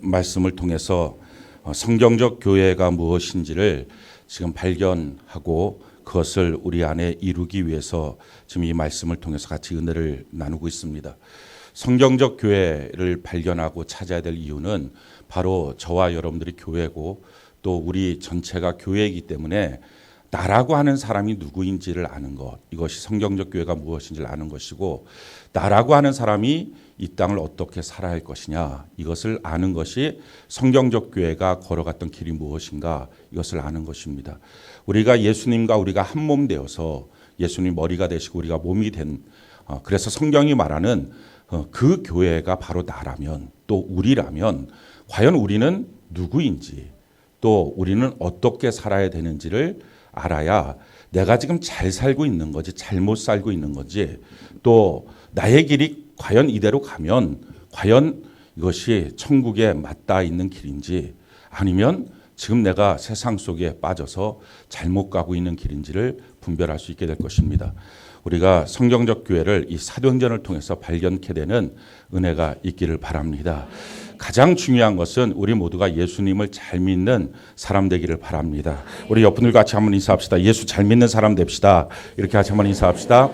말씀을 통해서 성경적 교회가 무엇인지를 지금 발견하고 그것을 우리 안에 이루기 위해서 지금 이 말씀을 통해서 같이 은혜를 나누고 있습니다. 성경적 교회를 발견하고 찾아야 될 이유는 바로 저와 여러분들이 교회고 또 우리 전체가 교회이기 때문에 나라고 하는 사람이 누구인지를 아는 것, 이것이 성경적 교회가 무엇인지를 아는 것이고, 나라고 하는 사람이 이 땅을 어떻게 살아야 할 것이냐, 이것을 아는 것이 성경적 교회가 걸어갔던 길이 무엇인가, 이것을 아는 것입니다. 우리가 예수님과 우리가 한 몸 되어서 예수님 머리가 되시고 우리가 몸이 된, 그래서 성경이 말하는 그 교회가 바로 나라면, 또 우리라면 과연 우리는 누구인지, 또 우리는 어떻게 살아야 되는지를 알아야 내가 지금 잘 살고 있는 거지 잘못 살고 있는 건지, 또 나의 길이 과연 이대로 가면 과연 이것이 천국에 맞닿아 있는 길인지, 아니면 지금 내가 세상 속에 빠져서 잘못 가고 있는 길인지를 분별할 수 있게 될 것입니다. 우리가 성경적 교회를 이 사도행전을 통해서 발견케 되는 은혜가 있기를 바랍니다. 가장 중요한 것은 우리 모두가 예수님을 잘 믿는 사람 되기를 바랍니다. 우리 옆분들 같이 한번 인사합시다. 예수 잘 믿는 사람 됩시다. 이렇게 같이 한번 인사합시다.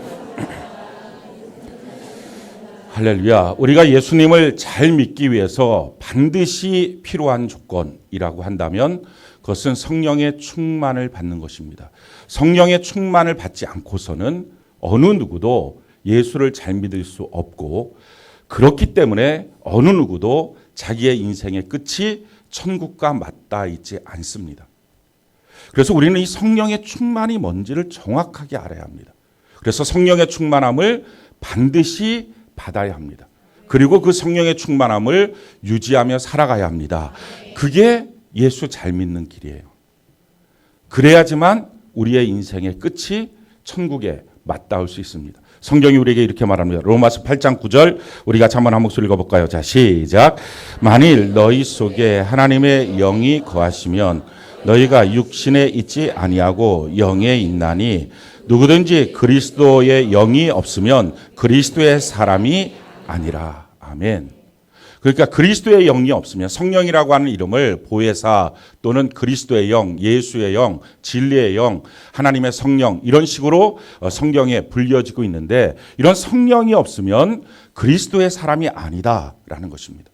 할렐루야. 우리가 예수님을 잘 믿기 위해서 반드시 필요한 조건이라고 한다면 그것은 성령의 충만을 받는 것입니다. 성령의 충만을 받지 않고서는 어느 누구도 예수를 잘 믿을 수 없고, 그렇기 때문에 어느 누구도 자기의 인생의 끝이 천국과 맞닿아 있지 않습니다. 그래서 우리는 이 성령의 충만이 뭔지를 정확하게 알아야 합니다. 그래서 성령의 충만함을 반드시 받아야 합니다. 그리고 그 성령의 충만함을 유지하며 살아가야 합니다. 그게 예수 잘 믿는 길이에요. 그래야지만 우리의 인생의 끝이 천국에 맞닿을 수 있습니다. 성경이 우리에게 이렇게 말합니다. 로마서 8장 9절 우리 같이 한번 한 목소리 읽어볼까요? 자, 시작. 만일 너희 속에 하나님의 영이 거하시면 너희가 육신에 있지 아니하고 영에 있나니, 누구든지 그리스도의 영이 없으면 그리스도의 사람이 아니라. 아멘. 그러니까 그리스도의 영이 없으면, 성령이라고 하는 이름을 보혜사 또는 그리스도의 영, 예수의 영, 진리의 영, 하나님의 성령, 이런 식으로 성경에 불려지고 있는데, 이런 성령이 없으면 그리스도의 사람이 아니다라는 것입니다.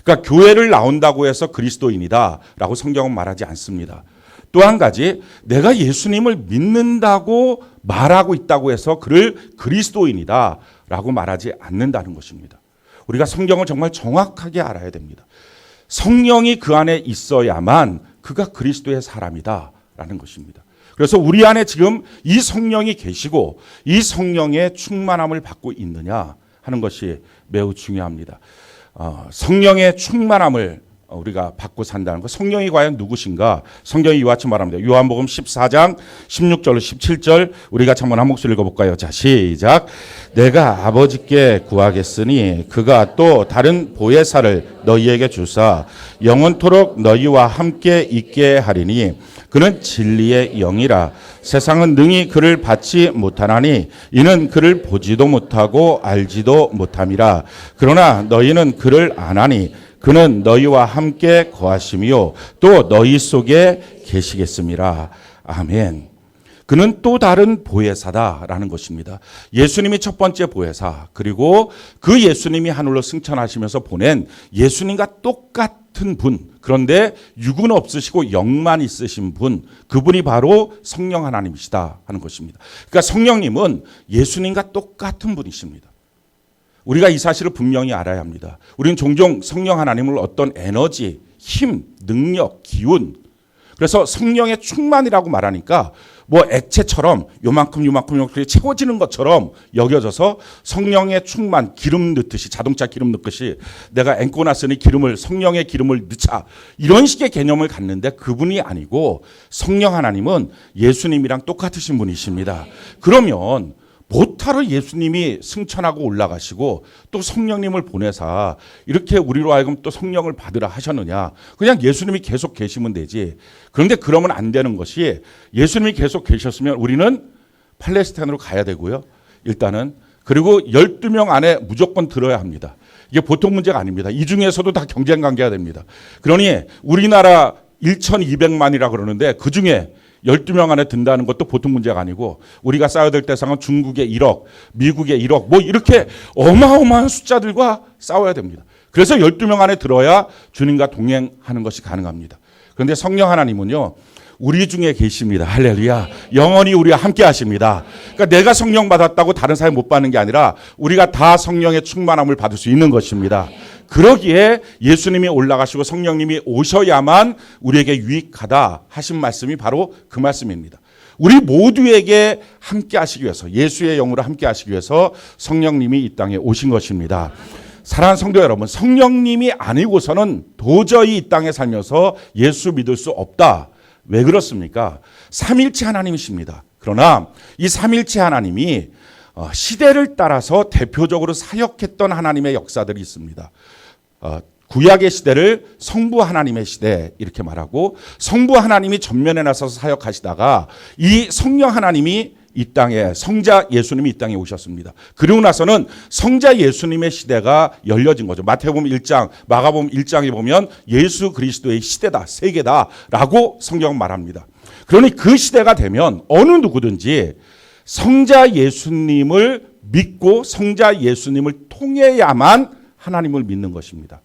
그러니까 교회를 나온다고 해서 그리스도인이다라고 성경은 말하지 않습니다. 또 한 가지, 내가 예수님을 믿는다고 말하고 있다고 해서 그를 그리스도인이다라고 말하지 않는다는 것입니다. 우리가 성경을 정말 정확하게 알아야 됩니다. 성령이 그 안에 있어야만 그가 그리스도의 사람이다라는 것입니다. 그래서 우리 안에 지금 이 성령이 계시고 이 성령의 충만함을 받고 있느냐 하는 것이 매우 중요합니다. 성령의 충만함을 우리가 받고 산다는 것, 성령이 과연 누구신가? 성경이 이와 같이 말합니다. 요한복음 14장 16절 17절 우리 같이 한번 한 목소리 읽어볼까요? 자, 시작. 내가 아버지께 구하겠으니 그가 또 다른 보혜사를 너희에게 주사 영원토록 너희와 함께 있게 하리니, 그는 진리의 영이라. 세상은 능히 그를 받지 못하나니 이는 그를 보지도 못하고 알지도 못함이라. 그러나 너희는 그를 아나니 그는 너희와 함께 거하시며 또 너희 속에 계시겠습니다. 아멘. 그는 또 다른 보혜사다라는 것입니다. 예수님이 첫 번째 보혜사, 그리고 그 예수님이 하늘로 승천하시면서 보낸 예수님과 똑같은 분, 그런데 육은 없으시고 영만 있으신 분, 그분이 바로 성령 하나님이시다 하는 것입니다. 그러니까 성령님은 예수님과 똑같은 분이십니다. 우리가 이 사실을 분명히 알아야 합니다. 우리는 종종 성령 하나님을 어떤 에너지, 힘, 능력, 기운, 그래서 성령의 충만이라고 말하니까 뭐 액체처럼 요만큼 이렇게 채워지는 것처럼 여겨져서 성령의 충만, 기름 넣듯이, 자동차 기름 넣듯이 내가 앵고 났으니 성령의 기름을 넣자, 이런 식의 개념을 갖는데 그분이 아니고 성령 하나님은 예수님이랑 똑같으신 분이십니다. 그러면 못하러 예수님이 승천하고 올라가시고 또 성령님을 보내사 이렇게 우리로 하여금 또 성령을 받으라 하셨느냐? 그냥 예수님이 계속 계시면 되지. 그런데 그러면 안 되는 것이, 예수님이 계속 계셨으면 우리는 팔레스타인으로 가야 되고요. 일단은. 그리고 12명 안에 무조건 들어야 합니다. 이게 보통 문제가 아닙니다. 이 중에서도 다 경쟁 관계가 됩니다. 그러니 우리나라 1,200만이라 그러는데 그중에 12명 안에 든다는 것도 보통 문제가 아니고 우리가 싸워야 될 대상은 중국의 1억, 미국의 1억 뭐 이렇게 어마어마한 숫자들과 싸워야 됩니다. 그래서 12명 안에 들어야 주님과 동행하는 것이 가능합니다. 그런데 성령 하나님은요. 우리 중에 계십니다. 할렐루야. 영원히 우리와 함께 하십니다. 그러니까 내가 성령 받았다고 다른 사람이 못 받는 게 아니라 우리가 다 성령의 충만함을 받을 수 있는 것입니다. 그러기에 예수님이 올라가시고 성령님이 오셔야만 우리에게 유익하다 하신 말씀이 바로 그 말씀입니다. 우리 모두에게 함께 하시기 위해서 예수의 영으로 함께 하시기 위해서 성령님이 이 땅에 오신 것입니다. 사랑하는 성도 여러분, 성령님이 아니고서는 도저히 이 땅에 살면서 예수 믿을 수 없다. 왜 그렇습니까? 삼일체 하나님이십니다. 그러나 이 삼일체 하나님이 시대를 따라서 대표적으로 사역했던 하나님의 역사들이 있습니다. 구약의 시대를 성부 하나님의 시대 이렇게 말하고 성부 하나님이 전면에 나서서 사역하시다가 이 성령 하나님이 이 땅에 성자 예수님이 이 땅에 오셨습니다. 그리고 나서는 성자 예수님의 시대가 열려진 거죠. 마태복음 1장, 마가복음 1장에 보면 예수 그리스도의 시대다, 세계다라고 성경은 말합니다. 그러니 그 시대가 되면 어느 누구든지 성자 예수님을 믿고 성자 예수님을 통해야만 하나님을 믿는 것입니다.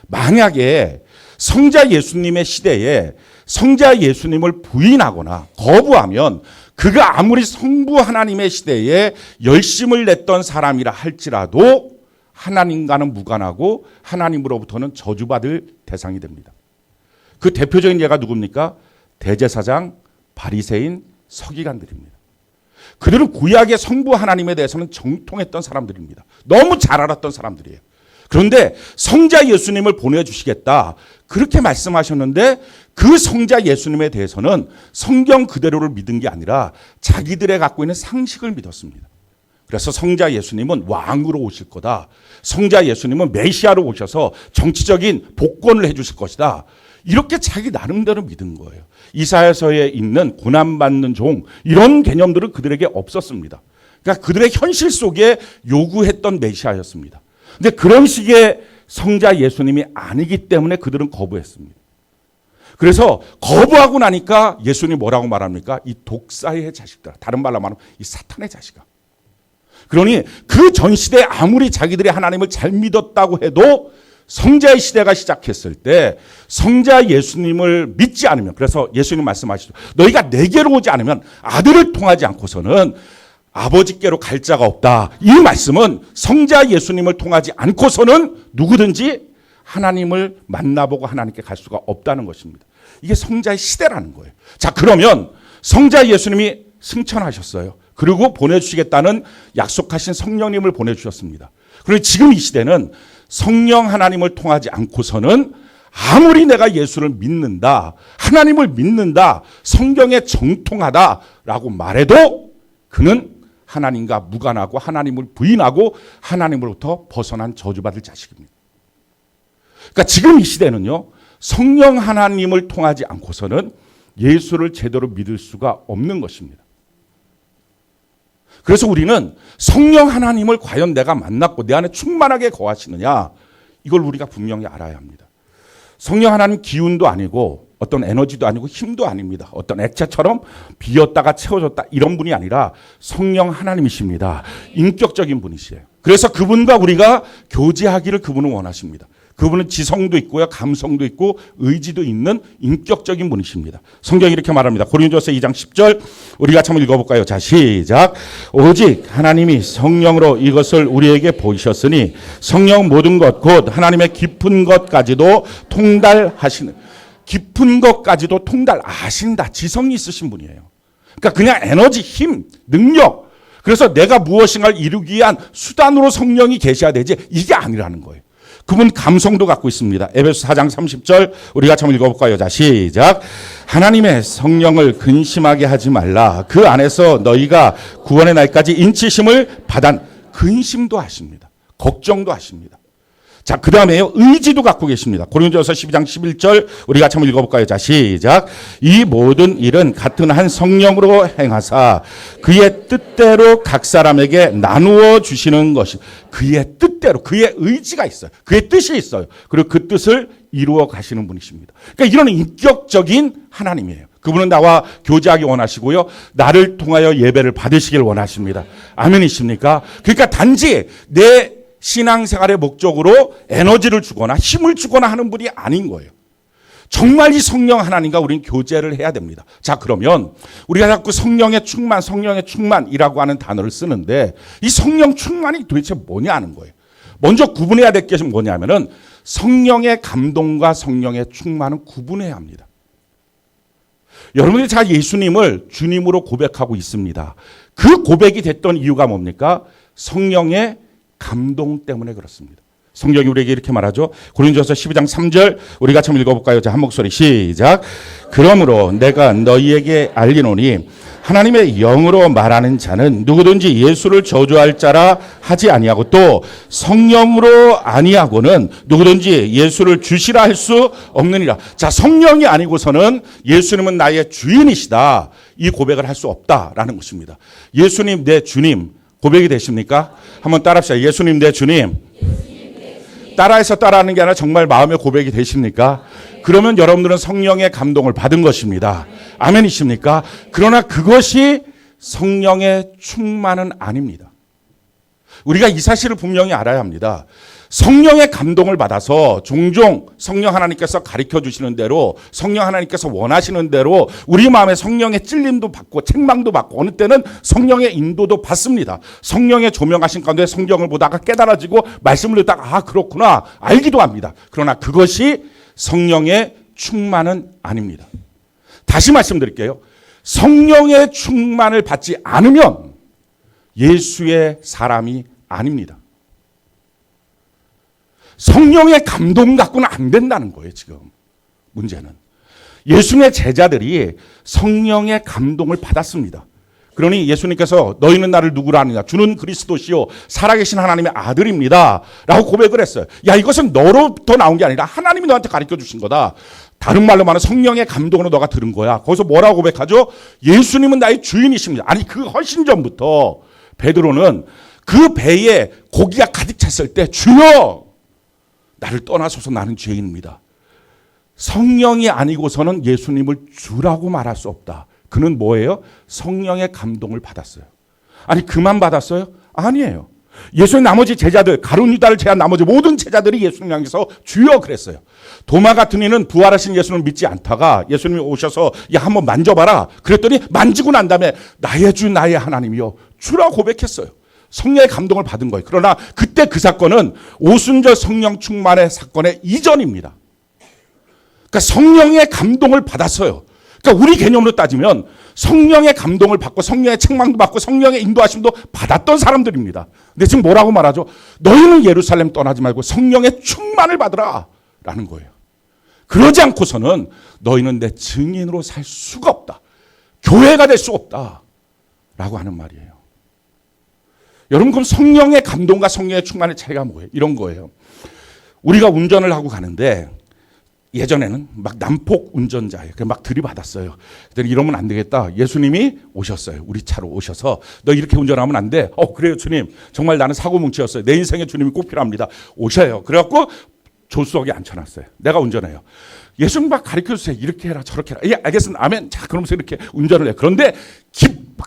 만약에 성자 예수님의 시대에 성자 예수님을 부인하거나 거부하면 그가 아무리 성부 하나님의 시대에 열심을 냈던 사람이라 할지라도 하나님과는 무관하고 하나님으로부터는 저주받을 대상이 됩니다. 그 대표적인 예가 누굽니까? 대제사장, 바리새인, 서기관들입니다. 그들은 구약의 성부 하나님에 대해서는 정통했던 사람들입니다. 너무 잘 알았던 사람들이에요. 그런데 성자 예수님을 보내주시겠다 그렇게 말씀하셨는데 그 성자 예수님에 대해서는 성경 그대로를 믿은 게 아니라 자기들의 갖고 있는 상식을 믿었습니다. 그래서 성자 예수님은 왕으로 오실 거다. 성자 예수님은 메시아로 오셔서 정치적인 복권을 해주실 것이다. 이렇게 자기 나름대로 믿은 거예요. 이사야서에 있는 고난받는 종 이런 개념들은 그들에게 없었습니다. 그러니까 그들의 현실 속에 요구했던 메시아였습니다. 근데 그런 식의 성자 예수님이 아니기 때문에 그들은 거부했습니다. 그래서 거부하고 나니까 예수님이 뭐라고 말합니까? 이 독사의 자식들, 다른 말로 말하면 이 사탄의 자식아. 그러니 그 전 시대에 아무리 자기들이 하나님을 잘 믿었다고 해도 성자의 시대가 시작했을 때 성자 예수님을 믿지 않으면, 그래서 예수님 말씀하시죠. 너희가 내게로 오지 않으면 아들을 통하지 않고서는 아버지께로 갈 자가 없다. 이 말씀은 성자 예수님을 통하지 않고서는 누구든지 하나님을 만나보고 하나님께 갈 수가 없다는 것입니다. 이게 성자의 시대라는 거예요. 자, 그러면 성자 예수님이 승천하셨어요. 그리고 보내주시겠다는 약속하신 성령님을 보내주셨습니다. 그리고 지금 이 시대는 성령 하나님을 통하지 않고서는 아무리 내가 예수를 믿는다, 하나님을 믿는다, 성경에 정통하다라고 말해도 그는 하나님과 무관하고 하나님을 부인하고 하나님으로부터 벗어난 저주받을 자식입니다. 그러니까 지금 이 시대는요, 성령 하나님을 통하지 않고서는 예수를 제대로 믿을 수가 없는 것입니다. 그래서 우리는 성령 하나님을 과연 내가 만났고 내 안에 충만하게 거하시느냐, 이걸 우리가 분명히 알아야 합니다. 성령 하나님 기운도 아니고 어떤 에너지도 아니고 힘도 아닙니다. 어떤 액체처럼 비었다가 채워졌다 이런 분이 아니라 성령 하나님이십니다. 인격적인 분이시에요. 그래서 그분과 우리가 교제하기를 그분은 원하십니다. 그분은 지성도 있고요, 감성도 있고 의지도 있는 인격적인 분이십니다. 성경이 이렇게 말합니다. 고린도서 2장 10절 우리가 한번 읽어볼까요? 자, 시작. 오직 하나님이 성령으로 이것을 우리에게 보이셨으니 성령 모든 것 곧 하나님의 깊은 것까지도 통달하시는, 깊은 것까지도 통달하신다. 지성이 있으신 분이에요. 그러니까 그냥 에너지, 힘, 능력, 그래서 내가 무엇인가를 이루기 위한 수단으로 성령이 계셔야 되지 이게 아니라는 거예요. 그분 감성도 갖고 있습니다. 에베소 4장 30절 우리 같이 한번 읽어볼까요? 자, 시작. 하나님의 성령을 근심하게 하지 말라. 그 안에서 너희가 구원의 날까지 인치심을 받아. 근심도 하십니다. 걱정도 하십니다. 자, 그 다음에요. 의지도 갖고 계십니다. 고린도전서 12장 11절 우리 같이 한번 읽어볼까요? 자, 시작. 이 모든 일은 같은 한 성령으로 행하사 그의 뜻대로 각 사람에게 나누어 주시는 것이 그의 뜻대로 그의 의지가 있어요. 그의 뜻이 있어요. 그리고 그 뜻을 이루어 가시는 분이십니다. 그러니까 이런 인격적인 하나님이에요. 그분은 나와 교제하기 원하시고요. 나를 통하여 예배를 받으시길 원하십니다. 아멘이십니까? 그러니까 단지 내 신앙생활의 목적으로 에너지를 주거나 힘을 주거나 하는 분이 아닌 거예요. 정말 이 성령 하나님과 우리는 교제를 해야 됩니다. 자, 그러면 우리가 자꾸 성령의 충만이라고 하는 단어를 쓰는데 이 성령 충만이 도대체 뭐냐 하는 거예요. 먼저 구분해야 될 것이 뭐냐면은 성령의 감동과 성령의 충만은 구분해야 합니다. 여러분들이 자 예수님을 주님으로 고백하고 있습니다. 그 고백이 됐던 이유가 뭡니까? 성령의 감동 때문에 그렇습니다. 성경이 우리에게 이렇게 말하죠. 고린도전서 12장 3절 우리 같이 한번 읽어볼까요? 자, 한 목소리 시작. 그러므로 내가 너희에게 알리노니 하나님의 영으로 말하는 자는 누구든지 예수를 저주할 자라 하지 아니하고 또 성령으로 아니하고는 누구든지 예수를 주시라 할 수 없느니라. 자, 성령이 아니고서는 예수님은 나의 주인이시다. 이 고백을 할 수 없다라는 것입니다. 예수님 내 주님 고백이 되십니까? 한번 따라합시다. 예수님 내 주님. 따라해서 따라하는 게 아니라 정말 마음의 고백이 되십니까? 그러면 여러분들은 성령의 감동을 받은 것입니다. 아멘이십니까? 그러나 그것이 성령의 충만은 아닙니다. 우리가 이 사실을 분명히 알아야 합니다. 성령의 감동을 받아서 종종 성령 하나님께서 가르쳐 주시는 대로 성령 하나님께서 원하시는 대로 우리 마음에 성령의 찔림도 받고 책망도 받고 어느 때는 성령의 인도도 받습니다. 성령의 조명하신 가운데 성경을 보다가 깨달아지고 말씀을 듣다가 아 그렇구나 알기도 합니다. 그러나 그것이 성령의 충만은 아닙니다. 다시 말씀드릴게요. 성령의 충만을 받지 않으면 예수의 사람이 아닙니다. 성령의 감동 갖고는 안 된다는 거예요, 지금. 문제는. 예수님의 제자들이 성령의 감동을 받았습니다. 그러니 예수님께서 너희는 나를 누구라 하느냐? 주는 그리스도시요 살아계신 하나님의 아들입니다. 라고 고백을 했어요. 야, 이것은 너로부터 나온 게 아니라 하나님이 너한테 가르쳐 주신 거다. 다른 말로 말하면 성령의 감동으로 너가 들은 거야. 거기서 뭐라고 고백하죠? 예수님은 나의 주인이십니다. 아니, 그 훨씬 전부터 베드로는 그 배에 고기가 가득 찼을 때 주여! 나를 떠나소서 나는 죄인입니다. 성령이 아니고서는 예수님을 주라고 말할 수 없다. 그는 뭐예요? 성령의 감동을 받았어요. 아니 그만 받았어요? 아니에요. 예수의 나머지 제자들 가룟 유다를 제한 나머지 모든 제자들이 예수님 향해서 주여 그랬어요. 도마 같은 이는 부활하신 예수님을 믿지 않다가 예수님이 오셔서 야 한번 만져봐라. 그랬더니 만지고 난 다음에 나의 주 나의 하나님이여 주라고 고백했어요. 성령의 감동을 받은 거예요. 그러나 그때 그 사건은 오순절 성령 충만의 사건의 이전입니다. 그러니까 성령의 감동을 받았어요. 그러니까 우리 개념으로 따지면 성령의 감동을 받고 성령의 책망도 받고 성령의 인도하심도 받았던 사람들입니다. 근데 지금 뭐라고 말하죠? 너희는 예루살렘 떠나지 말고 성령의 충만을 받으라 라는 거예요. 그러지 않고서는 너희는 내 증인으로 살 수가 없다. 교회가 될 수 없다 라고 하는 말이에요. 여러분 그럼 성령의 감동과 성령의 충만의 차이가 뭐예요? 이런 거예요. 우리가 운전을 하고 가는데 예전에는 막 난폭 운전자예요. 막 들이받았어요. 그랬더니 이러면 안 되겠다. 예수님이 오셨어요. 우리 차로 오셔서 너 이렇게 운전하면 안 돼. 그래요 주님. 정말 나는 사고뭉치였어요. 내 인생에 주님이 꼭 필요합니다. 오셔요. 그래갖고 조수석에 앉혀놨어요. 내가 운전해요. 예수님 막 가르쳐주세요. 이렇게 해라 저렇게 해라. 예 알겠습니다. 아멘. 자 그러면서 이렇게 운전을 해요. 그런데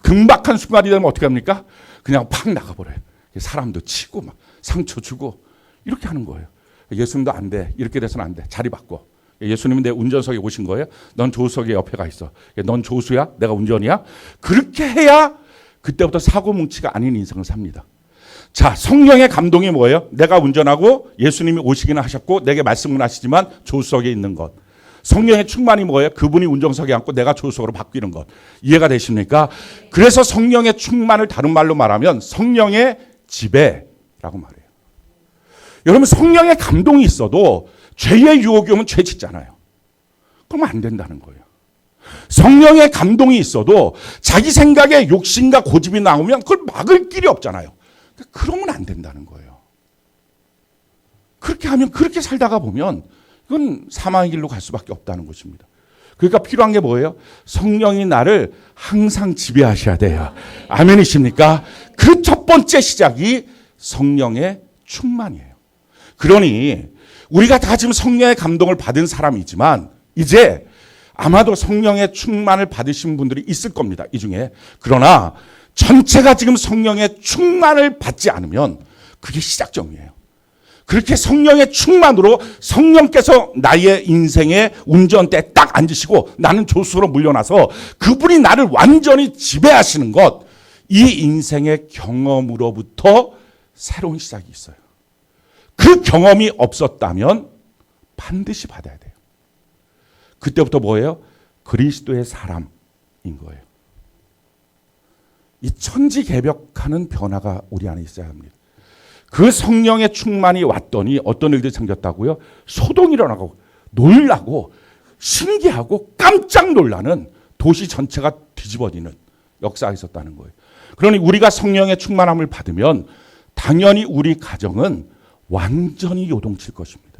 급박한 순간이 되면 어떻게 합니까? 그냥 팍 나가버려요. 사람도 치고 막 상처 주고 이렇게 하는 거예요. 예수님도 안 돼. 이렇게 돼서는 안 돼. 자리 바꿔. 예수님은 내 운전석에 오신 거예요. 넌 조수석에 옆에 가 있어. 넌 조수야? 내가 운전이야? 그렇게 해야 그때부터 사고뭉치가 아닌 인생을 삽니다. 자, 성령의 감동이 뭐예요? 내가 운전하고 예수님이 오시기는 하셨고 내게 말씀은 하시지만 조수석에 있는 것. 성령의 충만이 뭐예요? 그분이 운전석에 앉고 내가 조수석으로 바뀌는 것. 이해가 되십니까? 그래서 성령의 충만을 다른 말로 말하면 성령의 지배라고 말해요. 여러분 성령의 감동이 있어도 죄의 유혹이 오면 죄 짓잖아요. 그러면 안 된다는 거예요. 성령의 감동이 있어도 자기 생각에 욕심과 고집이 나오면 그걸 막을 길이 없잖아요. 그러면 안 된다는 거예요. 그렇게 하면, 그렇게 살다가 보면 이건 사망의 길로 갈 수밖에 없다는 것입니다. 그러니까 필요한 게 뭐예요? 성령이 나를 항상 지배하셔야 돼요. 아멘이십니까? 그 첫 번째 시작이 성령의 충만이에요. 그러니 우리가 다 지금 성령의 감동을 받은 사람이지만 이제 아마도 성령의 충만을 받으신 분들이 있을 겁니다. 이 중에. 그러나 전체가 지금 성령의 충만을 받지 않으면 그게 시작점이에요. 그렇게 성령의 충만으로 성령께서 나의 인생의 운전대에 딱 앉으시고 나는 조수로 물려나서 그분이 나를 완전히 지배하시는 것, 이 인생의 경험으로부터 새로운 시작이 있어요. 그 경험이 없었다면 반드시 받아야 돼요. 그때부터 뭐예요? 그리스도의 사람인 거예요. 이 천지개벽하는 변화가 우리 안에 있어야 합니다. 그 성령의 충만이 왔더니 어떤 일들이 생겼다고요? 소동이 일어나고 놀라고 신기하고 깜짝 놀라는 도시 전체가 뒤집어지는 역사가 있었다는 거예요. 그러니 우리가 성령의 충만함을 받으면 당연히 우리 가정은 완전히 요동칠 것입니다.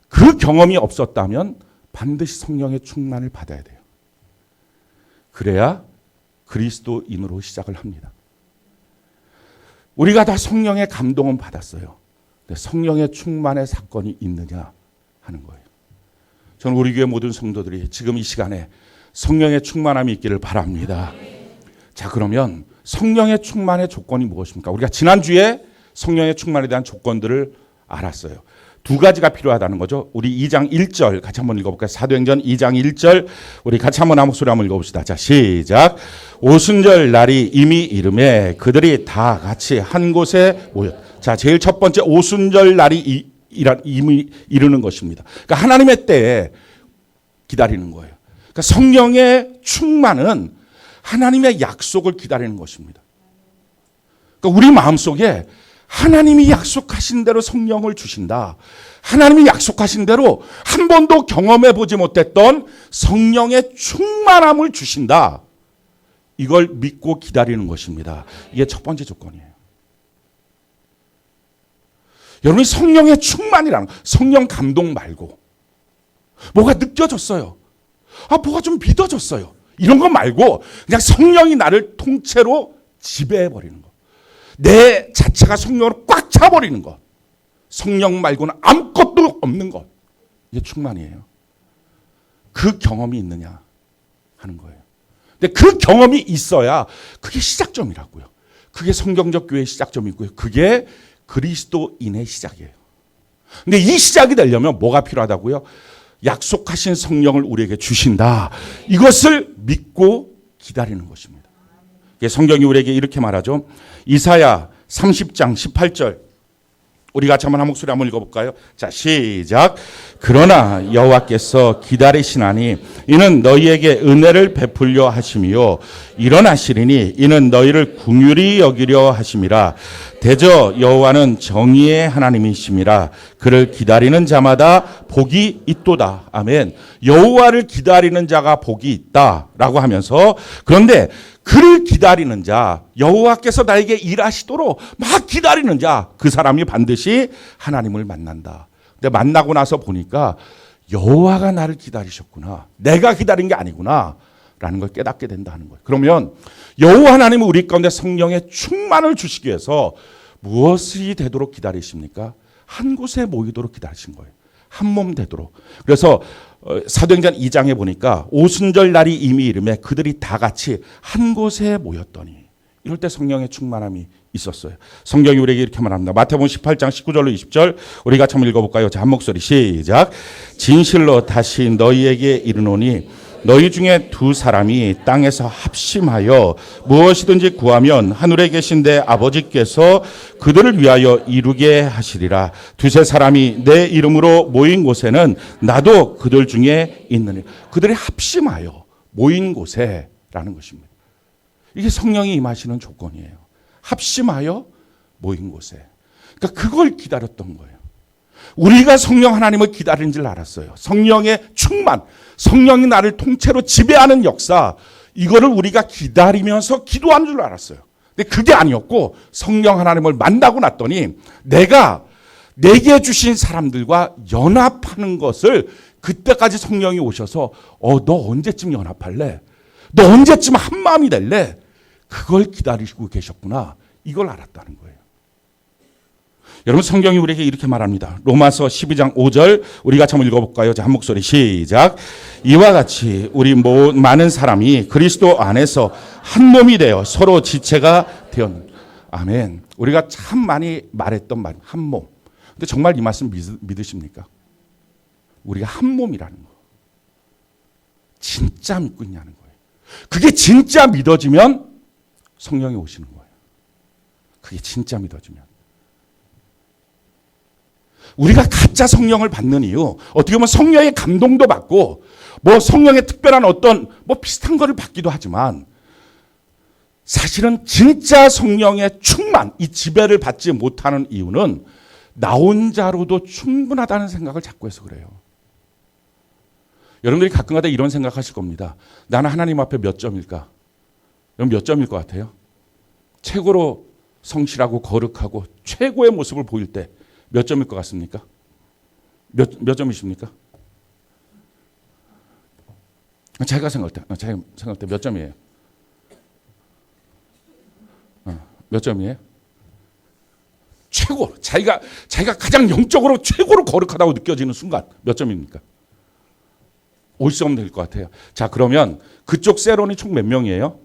그 경험이 없었다면 반드시 성령의 충만을 받아야 돼요. 그래야 그리스도인으로 시작을 합니다. 우리가 다 성령의 감동은 받았어요. 근데 성령의 충만의 사건이 있느냐 하는 거예요. 저는 우리 교회 모든 성도들이 지금 이 시간에 성령의 충만함이 있기를 바랍니다. 자, 그러면 성령의 충만의 조건이 무엇입니까? 우리가 지난주에 성령의 충만에 대한 조건들을 알았어요. 두 가지가 필요하다는 거죠. 우리 2장 1절 같이 한번 읽어볼까요? 사도행전 2장 1절 우리 같이 한번 한목소리 한번 읽어봅시다. 자, 시작. 오순절 날이 이미 이름에 그들이 다 같이 한 곳에 모였. 자, 제일 첫 번째 오순절 날이 이미 이르는 것입니다. 그러니까 하나님의 때에 기다리는 거예요. 그러니까 성령의 충만은 하나님의 약속을 기다리는 것입니다. 그러니까 우리 마음속에 하나님이 약속하신 대로 성령을 주신다. 하나님이 약속하신 대로 한 번도 경험해 보지 못했던 성령의 충만함을 주신다. 이걸 믿고 기다리는 것입니다. 이게 첫 번째 조건이에요. 여러분이 성령의 충만이라는 성령 감동 말고 뭐가 느껴졌어요. 뭐가 좀 믿어졌어요. 이런 거 말고 그냥 성령이 나를 통째로 지배해버리는 것. 내 자체가 성령으로 꽉 차버리는 것. 성령 말고는 아무것도 없는 것. 이게 충만이에요. 그 경험이 있느냐 하는 거예요. 근데 그 경험이 있어야 그게 시작점이라고요. 그게 성경적 교회의 시작점이고요. 그게 그리스도인의 시작이에요. 근데 이 시작이 되려면 뭐가 필요하다고요? 약속하신 성령을 우리에게 주신다. 이것을 믿고 기다리는 것입니다. 성경이 우리에게 이렇게 말하죠. 이사야 30장 18절 우리 같이 한번 한 목소리 한번 읽어볼까요? 자, 시작. 그러나 여호와께서 기다리시나니 이는 너희에게 은혜를 베풀려 하심이요 일어나시리니 이는 너희를 긍휼히 여기려 하심이라. 대저 여호와는 정의의 하나님이심이라. 그를 기다리는 자마다 복이 있도다. 아멘. 여호와를 기다리는 자가 복이 있다라고 하면서 그런데 그를 기다리는 자, 여호와께서 나에게 일하시도록 막 기다리는 자, 그 사람이 반드시 하나님을 만난다. 근데 만나고 나서 보니까 여호와가 나를 기다리셨구나. 내가 기다린 게 아니구나. 라는 걸 깨닫게 된다는 거예요. 그러면 여호와 하나님은 우리 가운데 성령의 충만을 주시기 위해서 무엇이 되도록 기다리십니까? 한 곳에 모이도록 기다리신 거예요. 한 몸 되도록. 그래서 사도행전 2장에 보니까 오순절 날이 이미 이름에 그들이 다 같이 한 곳에 모였더니 이럴 때 성령의 충만함이 있었어요. 성경이 우리에게 이렇게 말합니다. 마태복음 18장 19절로 20절 우리 같이 한번 읽어볼까요? 자, 한 목소리 시작. 진실로 다시 너희에게 이르노니 너희 중에 두 사람이 땅에서 합심하여 무엇이든지 구하면 하늘에 계신 내 아버지께서 그들을 위하여 이루게 하시리라. 두세 사람이 내 이름으로 모인 곳에는 나도 그들 중에 있느니. 그들이 합심하여 모인 곳에라는 것입니다. 이게 성령이 임하시는 조건이에요. 합심하여 모인 곳에. 그러니까 그걸 기다렸던 거예요. 우리가 성령 하나님을 기다리는 줄 알았어요. 성령의 충만, 성령이 나를 통째로 지배하는 역사, 이거를 우리가 기다리면서 기도하는 줄 알았어요. 근데 그게 아니었고 성령 하나님을 만나고 났더니 내가 내게 주신 사람들과 연합하는 것을 그때까지 성령이 오셔서 너 언제쯤 연합할래? 너 언제쯤 한 마음이 될래? 그걸 기다리고 계셨구나. 이걸 알았다는 거예요. 여러분 성경이 우리에게 이렇게 말합니다. 로마서 12장 5절 우리가 한번 읽어볼까요? 자, 한 목소리 시작. 이와 같이 우리 많은 사람이 그리스도 안에서 한 몸이 되어 서로 지체가 되었는. 아멘. 우리가 참 많이 말했던 말, 한 몸. 근데 정말 이 말씀 믿으십니까? 우리가 한 몸이라는 거. 진짜 믿고 있냐는 거예요. 그게 진짜 믿어지면 성령이 오시는 거예요. 그게 진짜 믿어지면. 우리가 가짜 성령을 받는 이유, 어떻게 보면 성령의 감동도 받고, 성령의 특별한 어떤 비슷한 거를 받기도 하지만, 사실은 진짜 성령의 충만, 이 지배를 받지 못하는 이유는 나 혼자로도 충분하다는 생각을 자꾸 해서 그래요. 여러분들이 가끔가다 이런 생각하실 겁니다. 나는 하나님 앞에 몇 점일까? 여러분 몇 점일 것 같아요? 최고로 성실하고 거룩하고 최고의 모습을 보일 때 몇 점일 것 같습니까? 몇 점이십니까? 제가 생각할 때 몇 점이에요? 몇 점이에요? 최고, 자기가 가장 영적으로 최고로 거룩하다고 느껴지는 순간 몇 점입니까? 50점 될 것 같아요. 자, 그러면 그쪽 세론이 총 몇 명이에요?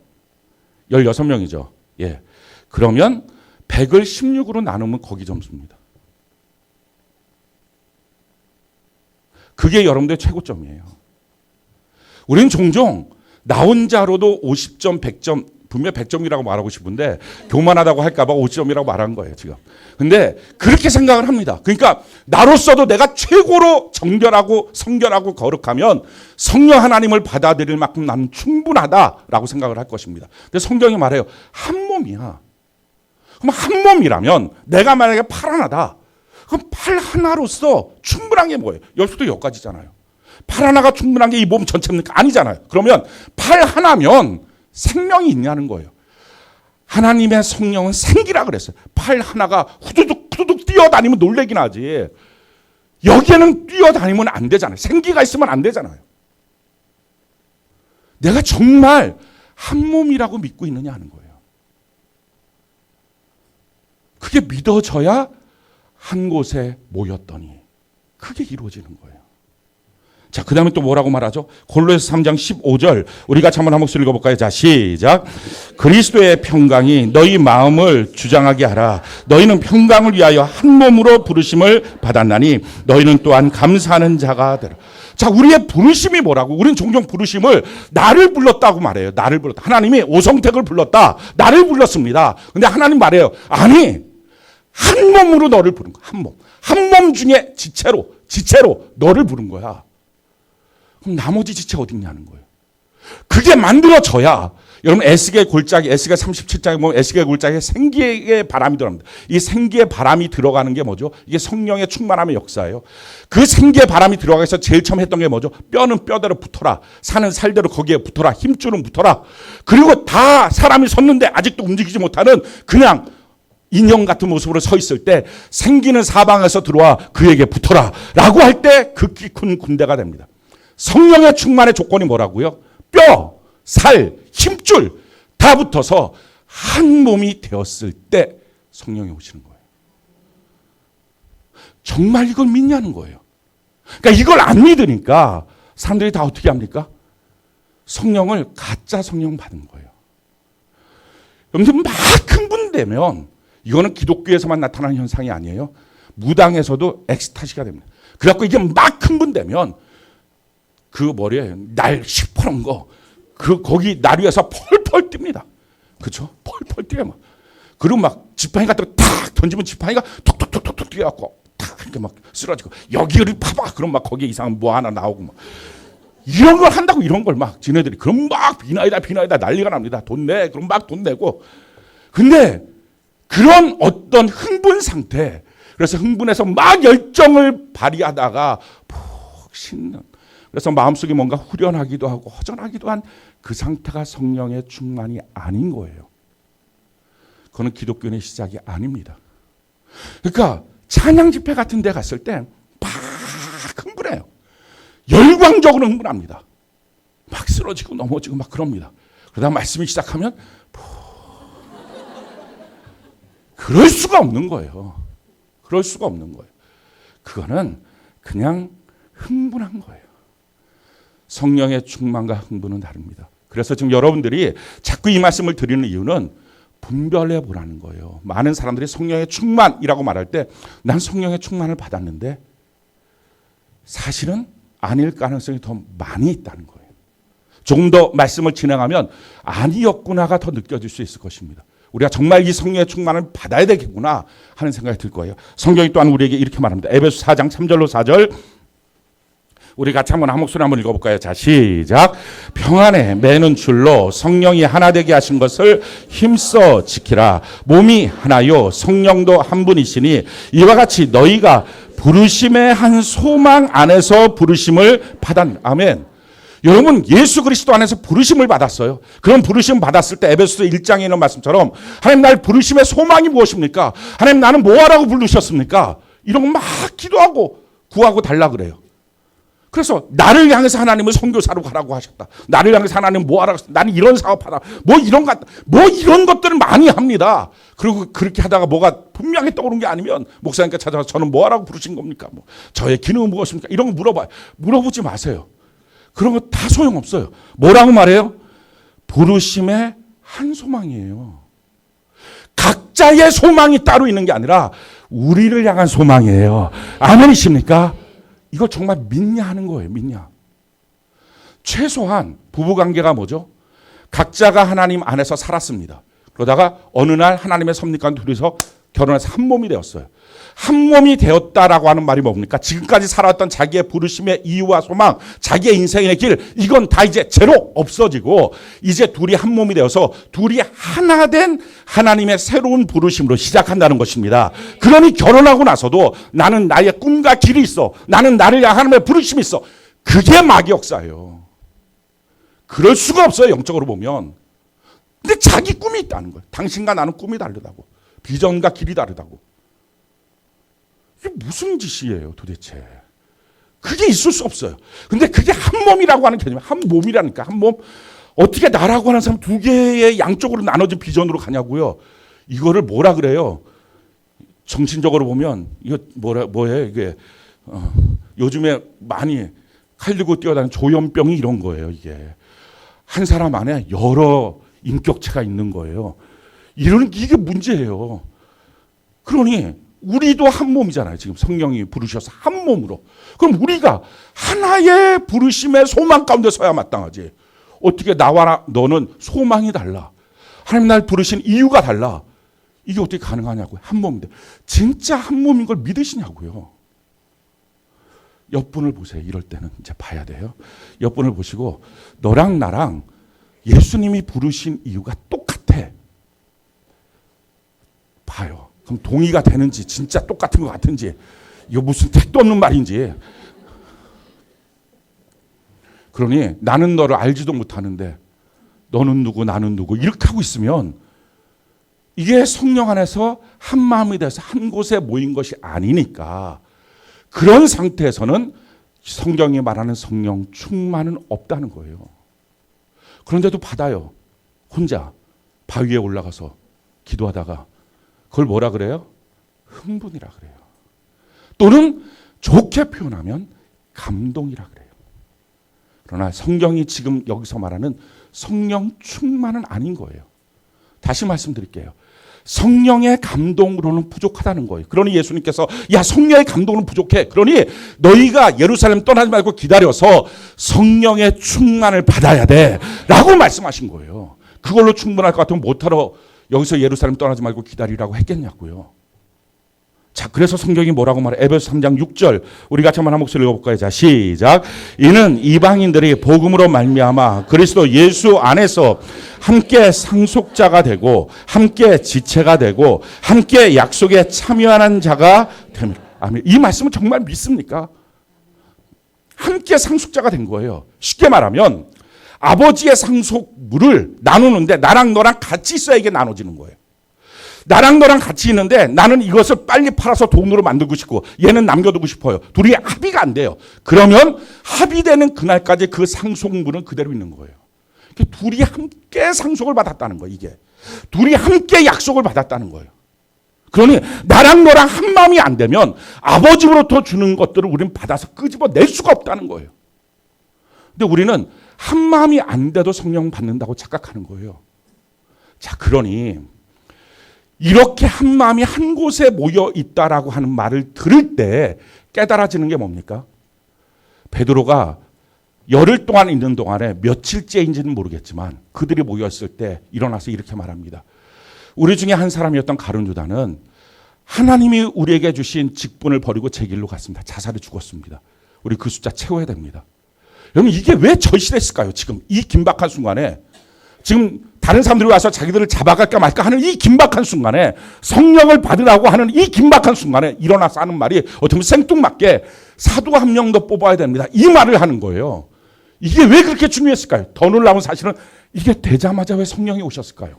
16명이죠. 예. 그러면 100을 16으로 나누면 거기 점수입니다. 그게 여러분들의 최고점이에요. 우리는 종종 나 혼자로도 50점, 100점, 분명 100점이라고 말하고 싶은데 교만하다고 할까 봐 50점이라고 말한 거예요, 지금. 근데 그렇게 생각을 합니다. 그러니까 나로서도 내가 최고로 정결하고 성결하고 거룩하면 성령 하나님을 받아들일 만큼 나는 충분하다라고 생각을 할 것입니다. 근데 성경이 말해요. 한 몸이야. 그럼 한 몸이라면 내가 만약에 팔 하나다. 그럼 팔 하나로서 충분한 게 뭐예요? 여기서부터 여기까지잖아요. 팔 하나가 충분한 게 이 몸 전체입니까? 아니잖아요. 그러면 팔 하나면 생명이 있냐는 거예요. 하나님의 성령은 생기라 그랬어요. 팔 하나가 후두둑 뛰어다니면 놀래긴 하지. 여기에는 뛰어다니면 안 되잖아요. 생기가 있으면 안 되잖아요. 내가 정말 한 몸이라고 믿고 있느냐 하는 거예요. 그게 믿어져야 한 곳에 모였더니 그게 이루어지는 거예요. 자, 그 다음에 또 뭐라고 말하죠? 골로새서 3장 15절 우리가 한번 한 목소리 읽어볼까요? 자, 시작. 그리스도의 평강이 너희 마음을 주장하게 하라. 너희는 평강을 위하여 한 몸으로 부르심을 받았나니 너희는 또한 감사하는 자가 되라. 자, 우리의 부르심이 뭐라고? 우리는 종종 부르심을 나를 불렀다고 말해요. 나를 불렀다. 하나님이 오성택을 불렀다. 나를 불렀습니다. 근데 하나님 말해요. 아니, 한 몸으로 너를 부른 거야. 한 몸. 한 몸 중에 지체로 너를 부른 거야. 그럼 나머지 지체 어디 있냐는 거예요. 그게 만들어져야 여러분 에스겔 골짜기, 에스겔 37장에 보면 에스겔 골짜기에 생기의 바람이 들어갑니다. 이 생기의 바람이 들어가는 게 뭐죠? 이게 성령의 충만함의 역사예요. 그 생기의 바람이 들어가서 제일 처음 했던 게 뭐죠? 뼈는 뼈대로 붙어라. 살은 살대로 거기에 붙어라. 힘줄은 붙어라. 그리고 다 사람이 섰는데 아직도 움직이지 못하는 그냥 인형 같은 모습으로 서 있을 때 생기는 사방에서 들어와 그에게 붙어라 라고 할 때 극히 큰 군대가 됩니다. 성령의 충만의 조건이 뭐라고요? 뼈, 살, 힘줄 다 붙어서 한 몸이 되었을 때 성령이 오시는 거예요. 정말 이걸 믿냐는 거예요. 그러니까 이걸 안 믿으니까 사람들이 다 어떻게 합니까? 성령을 가짜 성령 받은 거예요. 여러분들 막 흥분되면 이거는 기독교에서만 나타나는 현상이 아니에요. 무당에서도 엑스타시가 됩니다. 그래갖고 이게 막 흥분되면 그 머리에 날 시퍼런 거, 거기 날 위에서 펄펄 뜁니다. 그렇죠? 펄펄 뛰어 막. 그리고 막 지팡이 같은 거 탁 던지면 지팡이가 톡톡톡톡 뛰어갖고 탁 이렇게 막 쓰러지고 여기를 파봐. 그럼 막 거기에 이상한 뭐 하나 나오고 막 이런 걸 한다고 이런 걸 막 지네들이 그럼 막 비나이다 난리가 납니다. 돈 내. 그럼 막 돈 내고. 근데 그런 어떤 흥분 상태, 그래서 흥분해서 막 열정을 발휘하다가 푹 쉬는, 그래서 마음속에 뭔가 후련하기도 하고 허전하기도 한 그 상태가 성령의 충만이 아닌 거예요. 그거는 기독교의 시작이 아닙니다. 그러니까 찬양 집회 같은 데 갔을 때 막 흥분해요. 열광적으로 흥분합니다. 막 쓰러지고 넘어지고 막 그럽니다. 그러다 말씀이 시작하면 그럴 수가 없는 거예요. 그럴 수가 없는 거예요. 그거는 그냥 흥분한 거예요. 성령의 충만과 흥분은 다릅니다. 그래서 지금 여러분들이 자꾸 이 말씀을 드리는 이유는 분별해 보라는 거예요. 많은 사람들이 성령의 충만이라고 말할 때 난 성령의 충만을 받았는데 사실은 아닐 가능성이 더 많이 있다는 거예요. 조금 더 말씀을 진행하면 아니었구나가 더 느껴질 수 있을 것입니다. 우리가 정말 이 성령의 충만을 받아야 되겠구나 하는 생각이 들 거예요. 성경이 또한 우리에게 이렇게 말합니다. 에베소 4장 3절로 4절 우리 같이 한번 한 목소리 한번 읽어볼까요? 자, 시작. 평안에 매는 줄로 성령이 하나 되게 하신 것을 힘써 지키라. 몸이 하나요 성령도 한 분이시니 이와 같이 너희가 부르심의 한 소망 안에서 부르심을 받았. 아멘. 여러분 예수 그리스도 안에서 부르심을 받았어요. 그런 부르심 받았을 때 에베소서 1장에 있는 말씀처럼 하나님 날 부르심의 소망이 무엇입니까? 하나님 나는 뭐하라고 부르셨습니까? 이런 거 막 기도하고 구하고 달라 그래요. 그래서 나를 향해서 하나님은 선교사로 가라고 하셨다. 나를 향해서 하나님은 뭐하라고 하셨다. 나는 이런 사업하라. 뭐 이런 것들을 많이 합니다. 그리고 그렇게 하다가 뭐가 분명히 떠오른 게 아니면 목사님께 찾아가서 저는 뭐하라고 부르신 겁니까? 뭐 저의 기능은 무엇입니까? 이런 거 물어봐요. 물어보지 마세요. 그런 거 다 소용없어요. 뭐라고 말해요? 부르심의 한 소망이에요. 각자의 소망이 따로 있는 게 아니라 우리를 향한 소망이에요. 아멘이십니까? 이걸 정말 믿냐 하는 거예요. 믿냐. 최소한 부부관계가 뭐죠? 각자가 하나님 안에서 살았습니다. 그러다가 어느 날 하나님의 섭리가운데 둘이서 결혼해서 한 몸이 되었어요. 한 몸이 되었다라고 하는 말이 뭡니까? 지금까지 살아왔던 자기의 부르심의 이유와 소망, 자기의 인생의 길, 이건 다 이제 제로 없어지고 이제 둘이 한 몸이 되어서 둘이 하나 된 하나님의 새로운 부르심으로 시작한다는 것입니다. 그러니 결혼하고 나서도 나는 나의 꿈과 길이 있어. 나는 나를 향한 하나님의 부르심이 있어. 그게 마귀역사예요. 그럴 수가 없어요. 영적으로 보면. 근데 자기 꿈이 있다는 거예요. 당신과 나는 꿈이 다르다고. 비전과 길이 다르다고. 이게 무슨 짓이에요 도대체. 그게 있을 수 없어요. 근데 그게 한 몸이라고 하는 개념, 한 몸이라니까. 한 몸. 어떻게 나라고 하는 사람 두 개의 양쪽으로 나눠진 비전으로 가냐고요. 이거를 뭐라 그래요? 정신적으로 보면 이거 뭐예요 이게. 요즘에 많이 칼 들고 뛰어다니는 조현병이 이런 거예요. 이게 한 사람 안에 여러 인격체가 있는 거예요. 이게 문제예요. 그러니 우리도 한 몸이잖아요. 지금 성령이 부르셔서 한 몸으로. 그럼 우리가 하나의 부르심의 소망 가운데 서야 마땅하지. 어떻게 나와 너는 소망이 달라. 하나님 날 부르신 이유가 달라. 이게 어떻게 가능하냐고요. 한 몸인데. 진짜 한 몸인 걸 믿으시냐고요. 옆분을 보세요. 이럴 때는 이제 봐야 돼요. 옆분을 보시고 너랑 나랑 예수님이 부르신 이유가 똑같아. 봐요. 그럼 동의가 되는지 진짜 똑같은 것 같은지 이거 무슨 택도 없는 말인지. 그러니 나는 너를 알지도 못하는데 너는 누구 나는 누구 이렇게 하고 있으면 이게 성령 안에서 한 마음이 돼서 한 곳에 모인 것이 아니니까 그런 상태에서는 성경이 말하는 성령 충만은 없다는 거예요. 그런데도 받아요. 혼자 바위에 올라가서 기도하다가 그걸 뭐라 그래요? 흥분이라 그래요. 또는 좋게 표현하면 감동이라 그래요. 그러나 성경이 지금 여기서 말하는 성령 충만은 아닌 거예요. 다시 말씀드릴게요. 성령의 감동으로는 부족하다는 거예요. 그러니 예수님께서 야 성령의 감동은 부족해. 그러니 너희가 예루살렘 떠나지 말고 기다려서 성령의 충만을 받아야 돼 라고 말씀하신 거예요. 그걸로 충분할 것 같으면 못하러 여기서 예루살렘 떠나지 말고 기다리라고 했겠냐고요. 자, 그래서 성경이 뭐라고 말해? 에베소 3장 6절 우리 같이 한번 한 목소리 읽어볼까요? 자, 시작. 이는 이방인들이 복음으로 말미암아 그리스도 예수 안에서 함께 상속자가 되고 함께 지체가 되고 함께 약속에 참여하는 자가 됩니다. 아멘. 이 말씀은 정말 믿습니까? 함께 상속자가 된 거예요. 쉽게 말하면 아버지의 상속물을 나누는데 나랑 너랑 같이 있어야 이게 나눠지는 거예요. 나랑 너랑 같이 있는데 나는 이것을 빨리 팔아서 돈으로 만들고 싶고 얘는 남겨두고 싶어요. 둘이 합의가 안 돼요. 그러면 합의되는 그날까지 그 상속물은 그대로 있는 거예요. 둘이 함께 상속을 받았다는 거예요. 이게 둘이 함께 약속을 받았다는 거예요. 그러니 나랑 너랑 한 마음이 안 되면 아버지로부터 주는 것들을 우리는 받아서 끄집어낼 수가 없다는 거예요. 근데 우리는 한 마음이 안 돼도 성령 받는다고 착각하는 거예요. 자, 그러니 이렇게 한 마음이 한 곳에 모여 있다라고 하는 말을 들을 때 깨달아지는 게 뭡니까? 베드로가 열흘 동안 있는 동안에 며칠째인지는 모르겠지만 그들이 모였을 때 일어나서 이렇게 말합니다. 우리 중에 한 사람이었던 가룟 유다는 하나님이 우리에게 주신 직분을 버리고 제 길로 갔습니다. 자살해 죽었습니다. 우리 그 숫자 채워야 됩니다. 여러분, 이게 왜 절실했을까요? 지금 이 긴박한 순간에, 지금 다른 사람들이 와서 자기들을 잡아갈까 말까 하는 이 긴박한 순간에, 성령을 받으라고 하는 이 긴박한 순간에 일어나서 하는 말이 어떻게 보면 생뚱맞게 사도 한 명 더 뽑아야 됩니다. 이 말을 하는 거예요. 이게 왜 그렇게 중요했을까요? 더 놀라운 사실은 이게 되자마자 왜 성령이 오셨을까요?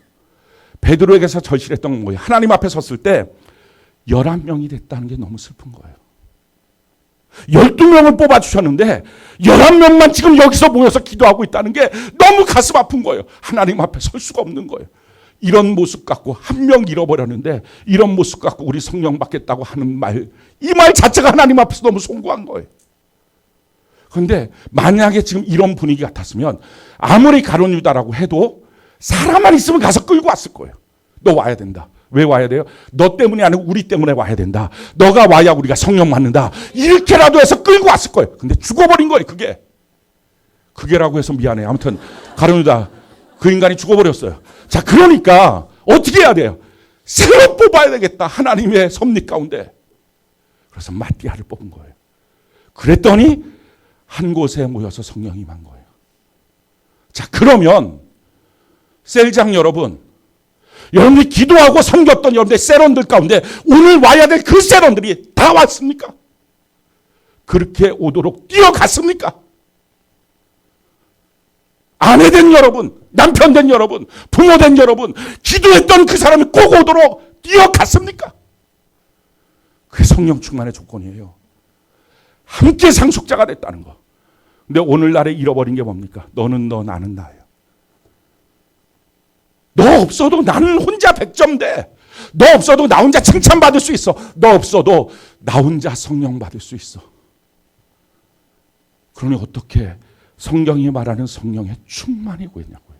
베드로에게서 절실했던 건 뭐예요? 하나님 앞에 섰을 때 11명이 됐다는 게 너무 슬픈 거예요. 12명을 뽑아주셨는데 11명만 지금 여기서 모여서 기도하고 있다는 게 너무 가슴 아픈 거예요. 하나님 앞에 설 수가 없는 거예요. 이런 모습 갖고 한 명 잃어버렸는데 이런 모습 갖고 우리 성령 받겠다고 하는 말, 이 말 자체가 하나님 앞에서 너무 송구한 거예요. 그런데 만약에 지금 이런 분위기 같았으면 아무리 가룟 유다라고 해도 사람만 있으면 가서 끌고 왔을 거예요. 너 와야 된다. 왜 와야 돼요? 너 때문이 아니고 우리 때문에 와야 된다. 너가 와야 우리가 성령 받는다. 이렇게라도 해서 끌고 왔을 거예요. 근데 죽어버린 거예요. 그게라고 해서 미안해요. 아무튼 가룟 유다 그 인간이 죽어버렸어요. 자, 그러니까 어떻게 해야 돼요? 새로 뽑아야 되겠다. 하나님의 섭리 가운데. 그래서 마띠아를 뽑은 거예요. 그랬더니 한 곳에 모여서 성령이 임한 거예요. 자, 그러면 셀장 여러분들이 기도하고 섬겼던 여러분들 세론들 가운데 오늘 와야 될 그 세론들이 다 왔습니까? 그렇게 오도록 뛰어갔습니까? 아내 된 여러분, 남편 된 여러분, 부모 된 여러분, 기도했던 그 사람이 꼭 오도록 뛰어갔습니까? 그게 성령 충만의 조건이에요. 함께 상속자가 됐다는 거. 근데 오늘날에 잃어버린 게 뭡니까? 너는 너, 나는 나예요. 너 없어도 나는 혼자 100점 돼. 너 없어도 나 혼자 칭찬받을 수 있어. 너 없어도 나 혼자 성령 받을 수 있어. 그러니 어떻게 성경이 말하는 성령의 충만이 오겠냐고요.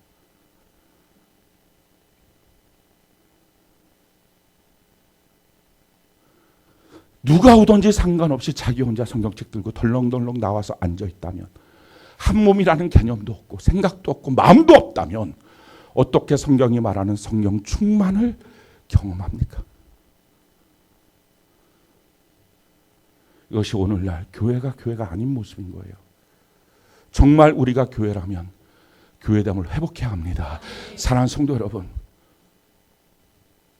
누가 오든지 상관없이 자기 혼자 성경책 들고 덜렁덜렁 나와서 앉아있다면, 한 몸이라는 개념도 없고 생각도 없고 마음도 없다면 어떻게 성경이 말하는 성령 충만을 경험합니까? 이것이 오늘날 교회가 아닌 모습인 거예요. 정말 우리가 교회라면 교회됨을 회복해야 합니다. 사랑하는 성도 여러분,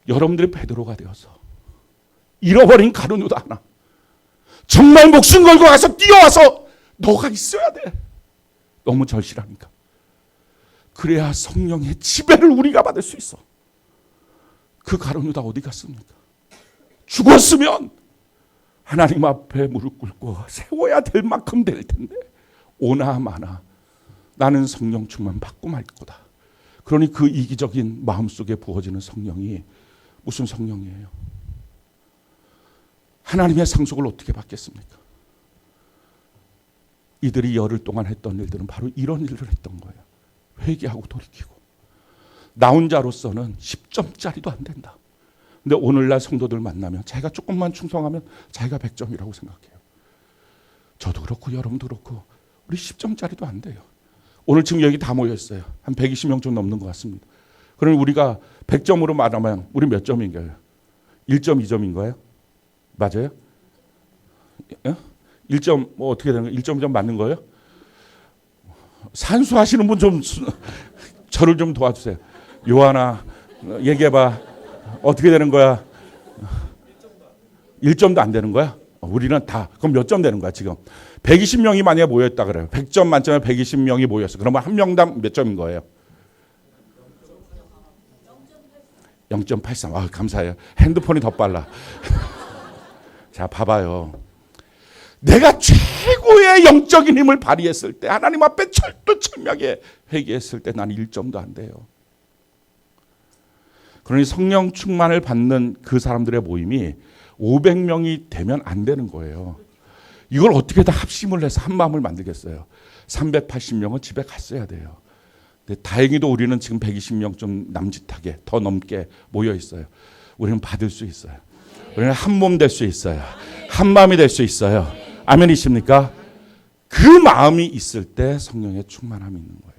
여러분들이 베드로가 되어서 잃어버린 가룟 유다 하나, 정말 목숨 걸고 가서 뛰어와서 너가 있어야 돼. 너무 절실하니까. 그래야 성령의 지배를 우리가 받을 수 있어. 그 가룟 유다 어디 갔습니까? 죽었으면 하나님 앞에 무릎 꿇고 세워야 될 만큼 될 텐데 오나 마나 나는 성령 충만 받고 말 거다. 그러니 그 이기적인 마음속에 부어지는 성령이 무슨 성령이에요? 하나님의 상속을 어떻게 받겠습니까? 이들이 열흘 동안 했던 일들은 바로 이런 일을 했던 거예요. 회개하고 돌이키고. 나 혼자로서는 10점짜리도 안 된다. 근데 오늘날 성도들 만나면 자기가 조금만 충성하면 자기가 100점이라고 생각해요. 저도 그렇고 여러분도 그렇고 우리 10점짜리도 안 돼요. 오늘 지금 여기 다 모였어요. 한 120명 좀 넘는 것 같습니다. 그럼 우리가 100점으로 말하면 우리 몇 점인가요? 1점, 2점인 거예요? 맞아요? 1점 뭐 어떻게 되는 거예요? 1점 맞는 거예요? 산수하시는 분 좀 저를 좀 도와주세요. 요하나 얘기해봐. 어떻게 되는 거야? 1점도 안 되는 거야? 우리는 다. 그럼 몇 점 되는 거야 지금? 120명이 만약에 모였다 그래요. 100점 만점에 120명이 모였어. 그러면 한 명당 몇 점인 거예요? 0.83. 아, 감사해요. 핸드폰이 더 빨라. 자, 봐봐요. 내가 최고의 영적인 힘을 발휘했을 때, 하나님 앞에 철두철미하게 회개했을 때 난 1점도 안 돼요. 그러니 성령 충만을 받는 그 사람들의 모임이 500명이 되면 안 되는 거예요. 이걸 어떻게 다 합심을 해서 한 마음을 만들겠어요. 380명은 집에 갔어야 돼요. 근데 다행히도 우리는 지금 120명 좀 남짓하게 더 넘게 모여 있어요. 우리는 받을 수 있어요. 우리는 한 몸 될 수 있어요. 한 마음이 될 수 있어요. 아멘이십니까? 그 마음이 있을 때 성령의 충만함이 있는 거예요.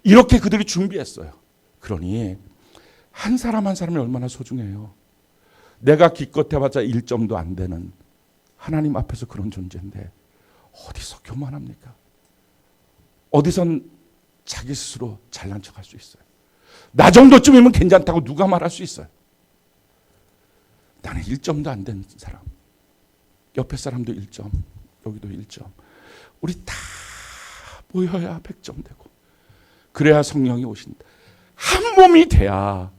이렇게 그들이 준비했어요. 그러니 한 사람 한 사람이 얼마나 소중해요. 내가 기껏 해봤자 1점도 안 되는 하나님 앞에서 그런 존재인데 어디서 교만합니까? 어디선 자기 스스로 잘난 척할 수 있어요. 나 정도쯤이면 괜찮다고 누가 말할 수 있어요. 나는 1점도 안 된 사람. 옆에 사람도 1점, 여기도 1점. 우리 다 모여야 100점 되고 그래야 성령이 오신다. 한 몸이 돼야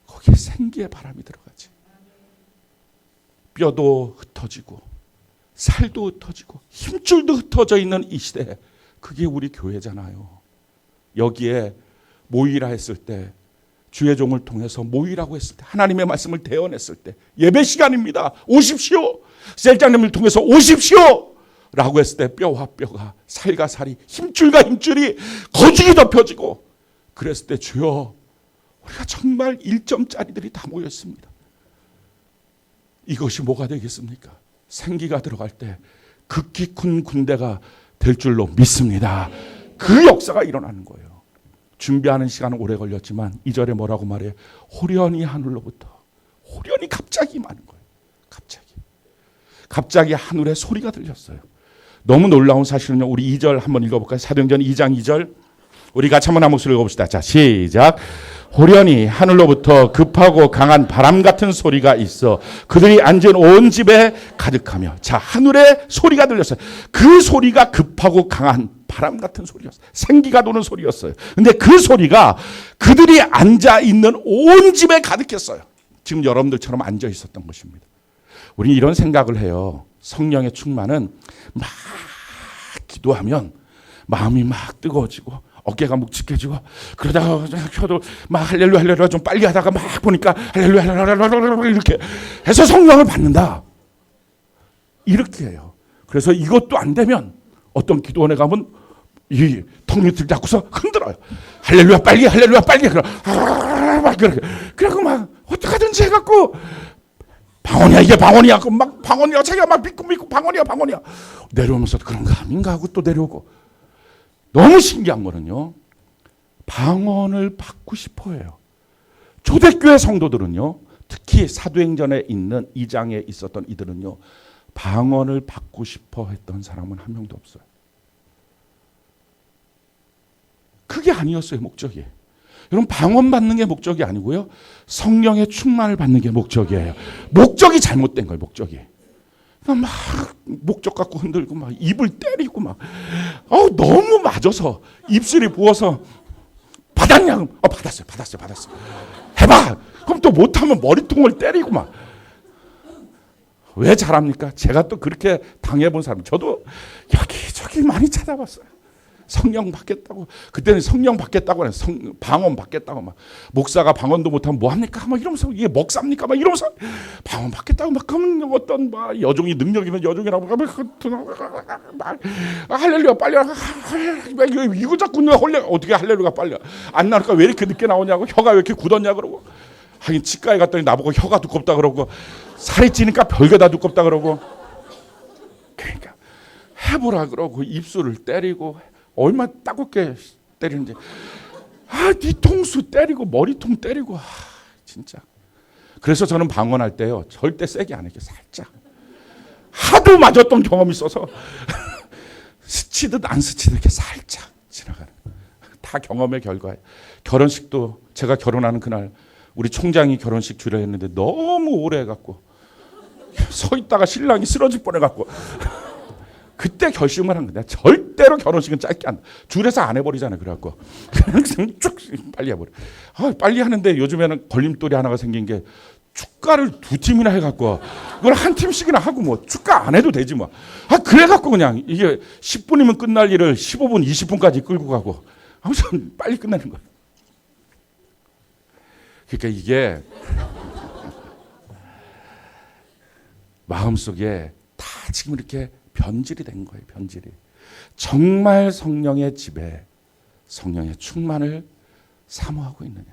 거기에 생기의 바람이 들어가지. 뼈도 흩어지고 살도 흩어지고 힘줄도 흩어져 있는 이 시대에 그게 우리 교회잖아요. 여기에 모이라 했을 때 주의 종을 통해서 모이라고 했을 때 하나님의 말씀을 대언했을 때 예배 시간입니다. 오십시오. 셀장님을 통해서 오십시오. 라고 했을 때 뼈와 뼈가 살과 살이 힘줄과 힘줄이 거죽이 덮여지고 그랬을 때 주여 우리가 정말 1점짜리들이 다 모였습니다. 이것이 뭐가 되겠습니까? 생기가 들어갈 때 극히 큰 군대가 될 줄로 믿습니다. 그 역사가 일어나는 거예요. 준비하는 시간은 오래 걸렸지만 2절에 뭐라고 말해요? 호련히 하늘로부터 호련히 갑자기 임하는 거예요. 갑자기 하늘에 소리가 들렸어요. 너무 놀라운 사실은요. 우리 2절 한번 읽어볼까요? 사도행전 2장 2절 우리 같이 한번 한 목소리로 읽어봅시다. 자, 시작. 호련히 하늘로부터 급하고 강한 바람 같은 소리가 있어 그들이 앉은 온 집에 가득하며. 자, 하늘에 소리가 들렸어요. 그 소리가 급하고 강한 바람 같은 소리였어요. 생기가 도는 소리였어요. 근데 그 소리가 그들이 앉아 있는 온 집에 가득했어요. 지금 여러분들처럼 앉아 있었던 것입니다. 우리는 이런 생각을 해요. 성령의 충만은 막 기도하면 마음이 막 뜨거워지고 어깨가 묵직해지고 그러다가 켜도 막 할렐루야 할렐루야 좀 빨리 하다가 막 보니까 할렐루야 할렐루야 이렇게 해서 성령을 받는다. 이렇게 해요. 그래서 이것도 안 되면 어떤 기도원에 가면 이 턱밑을 잡고서 흔들어요. 할렐루야 빨리 할렐루야 빨리 그래갖고 막 어떡하든지 해갖고 방언이야 이게 방언이야 막 방언이야 자기가 막 믿고 방언이야 내려오면서 그런가 아닌가 하고 또 내려오고. 너무 신기한 거는요. 방언을 받고 싶어 해요. 초대교회 성도들은요. 특히 사도행전에 있는 2장에 있었던 이들은요. 방언을 받고 싶어 했던 사람은 한 명도 없어요. 그게 아니었어요. 목적이. 여러분 방언 받는 게 목적이 아니고요. 성령의 충만을 받는 게 목적이에요. 목적이 잘못된 거예요. 목적이. 막 목적 갖고 흔들고 막 입을 때리고 막 너무 맞아서 입술이 부어서 받았냐? 받았어요. 해봐. 그럼 또 못하면 머리통을 때리고 막. 왜 잘합니까? 제가 또 그렇게 당해본 사람. 저도 여기저기 많이 찾아봤어요. 성령 받겠다고. 그때는 성령 받겠다고 해서 방언 받겠다고 막. 목사가 방언도 못하면 뭐합니까? 막 이러면서 이게 먹삽니까? 막 이러면서 방언 받겠다고 막 그러면 어떤 막 여종이 능력 있는 여종이라고 막 할렐루야 빨리 이거 자꾸 어떻게 할렐루야 빨리 안 나올까? 왜 이렇게 늦게 나오냐고. 혀가 왜 이렇게 굳었냐 그러고. 하긴 치과에 갔더니 나보고 혀가 두껍다 그러고 살이 찌니까 별게 다 두껍다 그러고. 그러니까 해보라 그러고 입술을 때리고 얼마나 따갑게 때리는지. 뒤통수 때리고 머리통 때리고. 진짜. 그래서 저는 방언할 때요. 절대 세게 안 해요. 살짝. 하도 맞았던 경험이 있어서 스치듯 안 스치듯 이렇게 살짝 지나가는. 다 경험의 결과예요. 결혼식도 제가 결혼하는 그날 우리 총장이 결혼식 주려 했는데 너무 오래 해갖고 서 있다가 신랑이 쓰러질 뻔해갖고 그때 결심을 한 거야. 절대로 결혼식은 짧게 안 돼. 줄에서 안 해버리잖아요. 그래갖고 그냥 쭉 빨리 해버려. 빨리 하는데 요즘에는 걸림돌이 하나가 생긴 게 축가를 2팀이나 해갖고 그걸 한 팀씩이나 하고 뭐 축가 안 해도 되지 뭐. 그래갖고 그냥 이게 10분이면 끝날 일을 15분, 20분까지 끌고 가고 아무튼 빨리 끝내는 거야. 그러니까 이게 마음속에 다 지금 이렇게 변질이 된 거예요. 변질이. 정말 성령의 집에 성령의 충만을 사모하고 있느냐.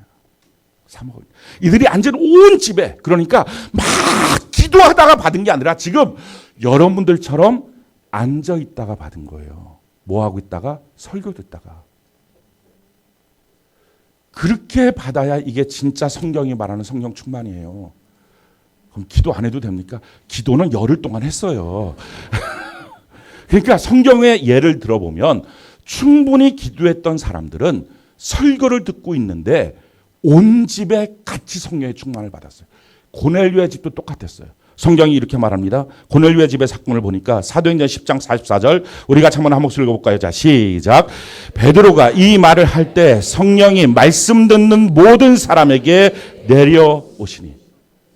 사모하고 있느냐. 이들이 앉은 온 집에 그러니까 막 기도하다가 받은 게 아니라 지금 여러분들처럼 앉아 있다가 받은 거예요. 뭐 하고 있다가? 설교 듣다가. 그렇게 받아야 이게 진짜 성경이 말하는 성령 충만이에요. 그럼 기도 안 해도 됩니까? 기도는 열흘 동안 했어요. 그러니까 성경의 예를 들어보면 충분히 기도했던 사람들은 설교를 듣고 있는데 온 집에 같이 성령의 충만을 받았어요. 고넬료의 집도 똑같았어요. 성경이 이렇게 말합니다. 고넬료의 집의 사건을 보니까 사도행전 10장 44절 우리가 같이 한번 한 목소리 읽어볼까요? 자, 시작. 베드로가 이 말을 할 때 성령이 말씀 듣는 모든 사람에게 내려오시니.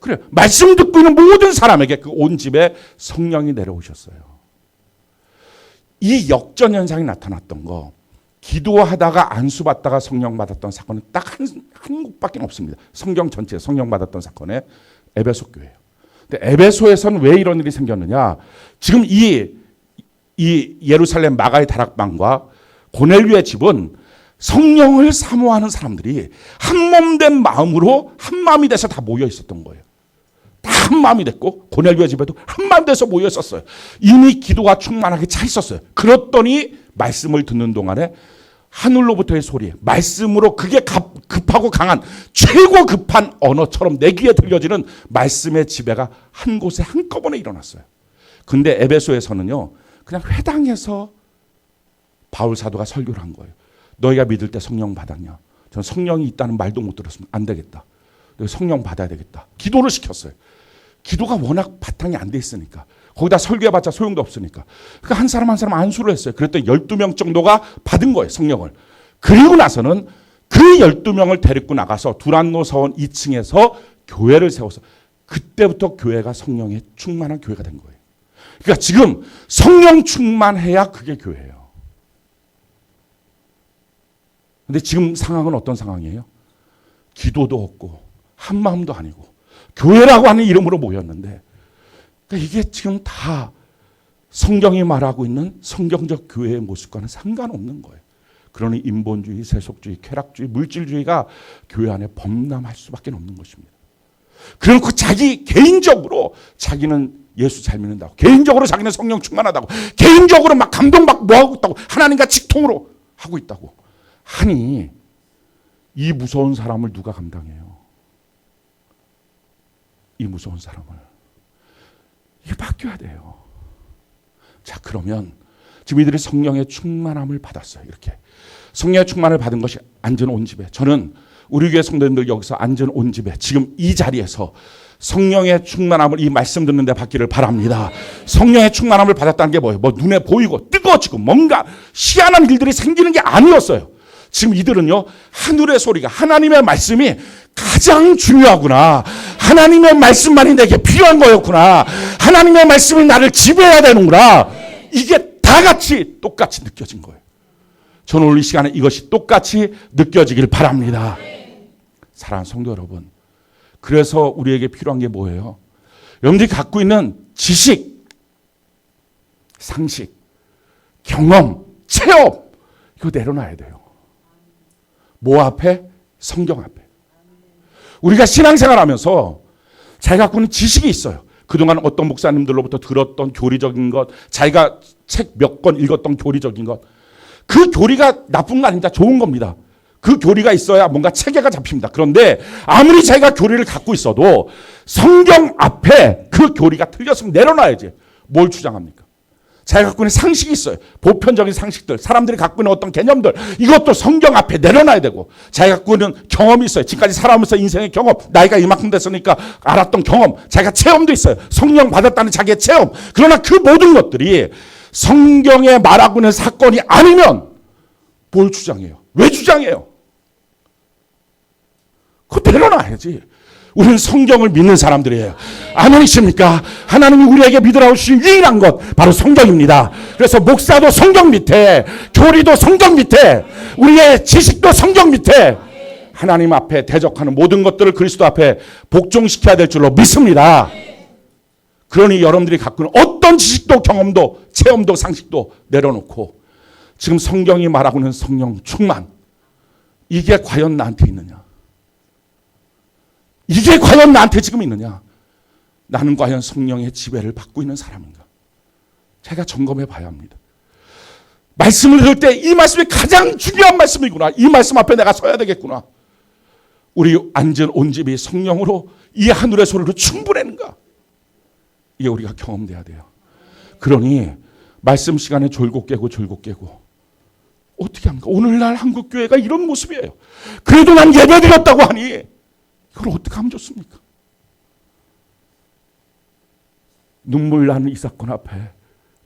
그래요. 말씀 듣고 있는 모든 사람에게 그 온 집에 성령이 내려오셨어요. 이 역전 현상이 나타났던 거, 기도하다가 안수 받다가 성령 받았던 사건은 딱 한 곳밖에 없습니다. 성경 전체에 성령 받았던 사건에 에베소 교회예요. 근데 에베소에서는 왜 이런 일이 생겼느냐? 지금 이 예루살렘 마가의 다락방과 고넬료의 집은 성령을 사모하는 사람들이 한몸된 마음으로 한 마음이 돼서 다 모여 있었던 거예요. 다 한 마음이 됐고 고넬료의 집에도 한 마음 돼서 모여 있었어요. 이미 기도가 충만하게 차 있었어요. 그랬더니 말씀을 듣는 동안에 하늘로부터의 소리, 말씀으로 그게 급하고 강한 최고 급한 언어처럼 내 귀에 들려지는 말씀의 지배가 한 곳에 한꺼번에 일어났어요. 근데 에베소에서는요, 그냥 회당에서 바울 사도가 설교를 한 거예요. 너희가 믿을 때 성령 받았냐? 저는 성령이 있다는 말도 못 들었으면 안 되겠다. 성령 받아야 되겠다. 기도를 시켰어요. 기도가 워낙 바탕이 안 돼 있으니까. 거기다 설교해봤자 소용도 없으니까. 그러니까 한 사람 한 사람 안수를 했어요. 그랬더니 12명 정도가 받은 거예요. 성령을. 그리고 나서는 그 12명을 데리고 나가서 두란노 서원 2층에서 교회를 세워서 그때부터 교회가 성령에 충만한 교회가 된 거예요. 그러니까 지금 성령 충만해야 그게 교회예요. 근데 지금 상황은 어떤 상황이에요? 기도도 없고 한마음도 아니고 교회라고 하는 이름으로 모였는데, 그러니까 이게 지금 다 성경이 말하고 있는 성경적 교회의 모습과는 상관없는 거예요. 그러니 인본주의, 세속주의, 쾌락주의, 물질주의가 교회 안에 범람할 수밖에 없는 것입니다. 그래놓고 자기 개인적으로 자기는 예수 잘 믿는다고, 개인적으로 자기는 성령 충만하다고, 개인적으로 막 감동받고 뭐하고 있다고, 하나님과 직통으로 하고 있다고 하니 이 무서운 사람을 누가 감당해요? 이 무서운 사람을. 이게 바뀌어야 돼요. 자, 그러면 지금 이들이 성령의 충만함을 받았어요. 이렇게 성령의 충만을 받은 것이 앉은 온 집에, 저는 우리 교회 성도님들 여기서 앉은 온 집에 지금 이 자리에서 성령의 충만함을 이 말씀 듣는 데 받기를 바랍니다. 성령의 충만함을 받았다는 게 뭐예요? 뭐 눈에 보이고 뜨거워지고 뭔가 희한한 일들이 생기는 게 아니었어요. 지금 이들은요, 하늘의 소리가, 하나님의 말씀이 가장 중요하구나. 하나님의 말씀만이 내게 필요한 거였구나. 하나님의 말씀이 나를 지배해야 되는구나. 이게 다 같이 똑같이 느껴진 거예요. 저는 오늘 이 시간에 이것이 똑같이 느껴지길 바랍니다. 사랑하는 성도 여러분, 그래서 우리에게 필요한 게 뭐예요? 여러분들이 갖고 있는 지식, 상식, 경험, 체험, 이거 내려놔야 돼요. 뭐 앞에? 성경 앞에. 우리가 신앙생활 하면서 자기가 갖고 있는 지식이 있어요. 그동안 어떤 목사님들로부터 들었던 교리적인 것, 자기가 책 몇 권 읽었던 교리적인 것, 그 교리가 나쁜 거 아닙니다. 좋은 겁니다. 그 교리가 있어야 뭔가 체계가 잡힙니다. 그런데 아무리 자기가 교리를 갖고 있어도 성경 앞에 그 교리가 틀렸으면 내려놔야지. 뭘 주장합니까? 자기가 갖고 있는 상식이 있어요. 보편적인 상식들, 사람들이 갖고 있는 어떤 개념들, 이것도 성경 앞에 내려놔야 되고, 자기가 갖고 있는 경험이 있어요. 지금까지 살아오면서 인생의 경험, 나이가 이만큼 됐으니까 알았던 경험, 자기가 체험도 있어요. 성령 받았다는 자기의 체험. 그러나 그 모든 것들이 성경에 말하고 있는 사건이 아니면 뭘 주장해요? 왜 주장해요? 그거 내려놔야지. 우리는 성경을 믿는 사람들이에요. 아멘이십니까? 하나님이 우리에게 믿으라고 주신 유일한 것 바로 성경입니다. 그래서 목사도 성경 밑에, 교리도 성경 밑에, 우리의 지식도 성경 밑에 하나님 앞에 대적하는 모든 것들을 그리스도 앞에 복종시켜야 될 줄로 믿습니다. 그러니 여러분들이 갖고 있는 어떤 지식도 경험도 체험도 상식도 내려놓고 지금 성경이 말하고 있는 성령 충만, 이게 과연 나한테 있느냐? 이게 과연 나한테 지금 있느냐? 나는 과연 성령의 지배를 받고 있는 사람인가? 제가 점검해 봐야 합니다. 말씀을 들을 때 이 말씀이 가장 중요한 말씀이구나. 이 말씀 앞에 내가 서야 되겠구나. 우리 앉은 온 집이 성령으로 이 하늘의 소리로 충분했는가? 이게 우리가 경험돼야 돼요. 그러니 말씀 시간에 졸고 깨고 어떻게 합니까? 오늘날 한국교회가 이런 모습이에요. 그래도 난 예배드렸다고 하니 이걸 어떻게 하면 좋습니까? 눈물 나는 이 사건 앞에,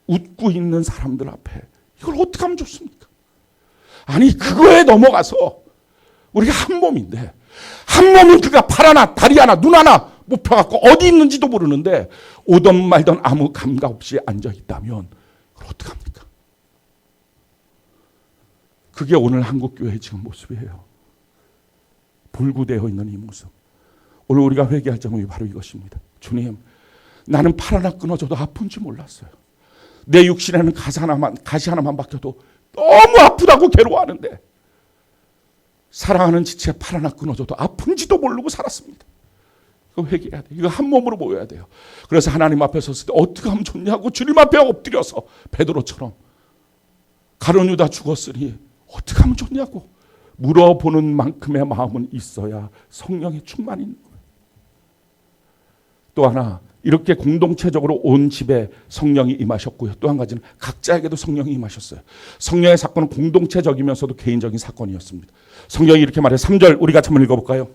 웃고 있는 사람들 앞에 이걸 어떻게 하면 좋습니까? 아니 그거에 넘어가서 우리가 한 몸인데, 한 몸인 그가 팔 하나 다리 하나 눈 하나 못 펴갖고 어디 있는지도 모르는데 오던 말던 아무 감각 없이 앉아있다면 그걸 어떻게 합니까? 그게 오늘 한국교회의 지금 모습이에요. 불구되어 있는 이 모습. 오늘 우리가 회개할 점이 바로 이것입니다. 주님, 나는 팔 하나 끊어져도 아픈지 몰랐어요. 내 육신에는 가시 하나만 박혀도 너무 아프다고 괴로워하는데 사랑하는 지체에 팔 하나 끊어져도 아픈지도 모르고 살았습니다. 이거 회개해야 돼요. 이거 한 몸으로 모여야 돼요. 그래서 하나님 앞에 섰을 때 어떻게 하면 좋냐고 주님 앞에 엎드려서 베드로처럼 가룟 유다 죽었으니 어떻게 하면 좋냐고 물어보는 만큼의 마음은 있어야 성령의 충만이 있는 거예요. 또 하나, 이렇게 공동체적으로 온 집에 성령이 임하셨고요. 또 한 가지는 각자에게도 성령이 임하셨어요. 성령의 사건은 공동체적이면서도 개인적인 사건이었습니다. 성경이 이렇게 말해요. 3절 우리 같이 한번 읽어볼까요?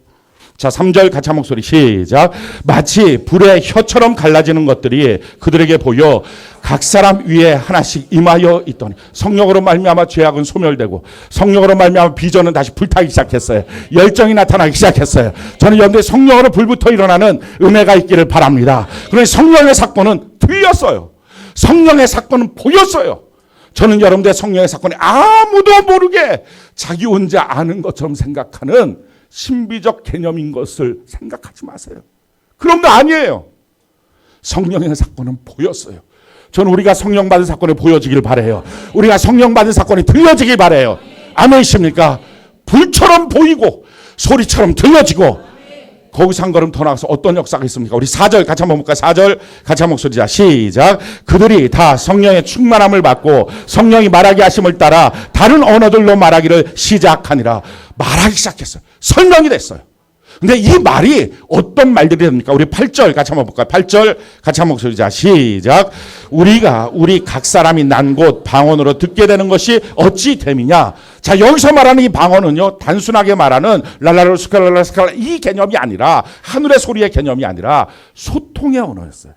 자, 3절 같이 한 목소리 시작. 마치 불의 혀처럼 갈라지는 것들이 그들에게 보여 각 사람 위에 하나씩 임하여 있더니, 성령으로 말미암아 죄악은 소멸되고 성령으로 말미암아 비전은 다시 불타기 시작했어요. 열정이 나타나기 시작했어요. 저는 여러분들 성령으로 불부터 일어나는 은혜가 있기를 바랍니다. 그러니 성령의 사건은 들렸어요. 성령의 사건은 보였어요. 저는 여러분들의 성령의 사건이 아무도 모르게 자기 혼자 아는 것처럼 생각하는 신비적 개념인 것을 생각하지 마세요. 그런 거 아니에요. 성령의 사건은 보였어요. 저는 우리가 성령 받은 사건이 보여지길 바라요. 우리가 성령 받은 사건이 들려지길 바라요. 아멘이십니까? 불처럼 보이고 소리처럼 들려지고. 거기서 한 걸음 더 나가서 어떤 역사가 있습니까? 우리 4절 같이 한번 볼까요? 4절 같이 한번 목소리 자 시작. 그들이 다 성령의 충만함을 받고 성령이 말하게 하심을 따라 다른 언어들로 말하기를 시작하니라. 말하기 시작했어요. 설명이 됐어요. 근데 이 말이 어떤 말들이 됩니까? 우리 8절 같이 한번 볼까요? 8절 같이 한번 목소리 자 시작. 우리 각 사람이 난 곳 방언으로 듣게 되는 것이 어찌 됨이냐. 자, 여기서 말하는 이 방언은요, 단순하게 말하는 랄라로 스칼랄라 이 개념이 아니라, 하늘의 소리의 개념이 아니라 소통의 언어였어요.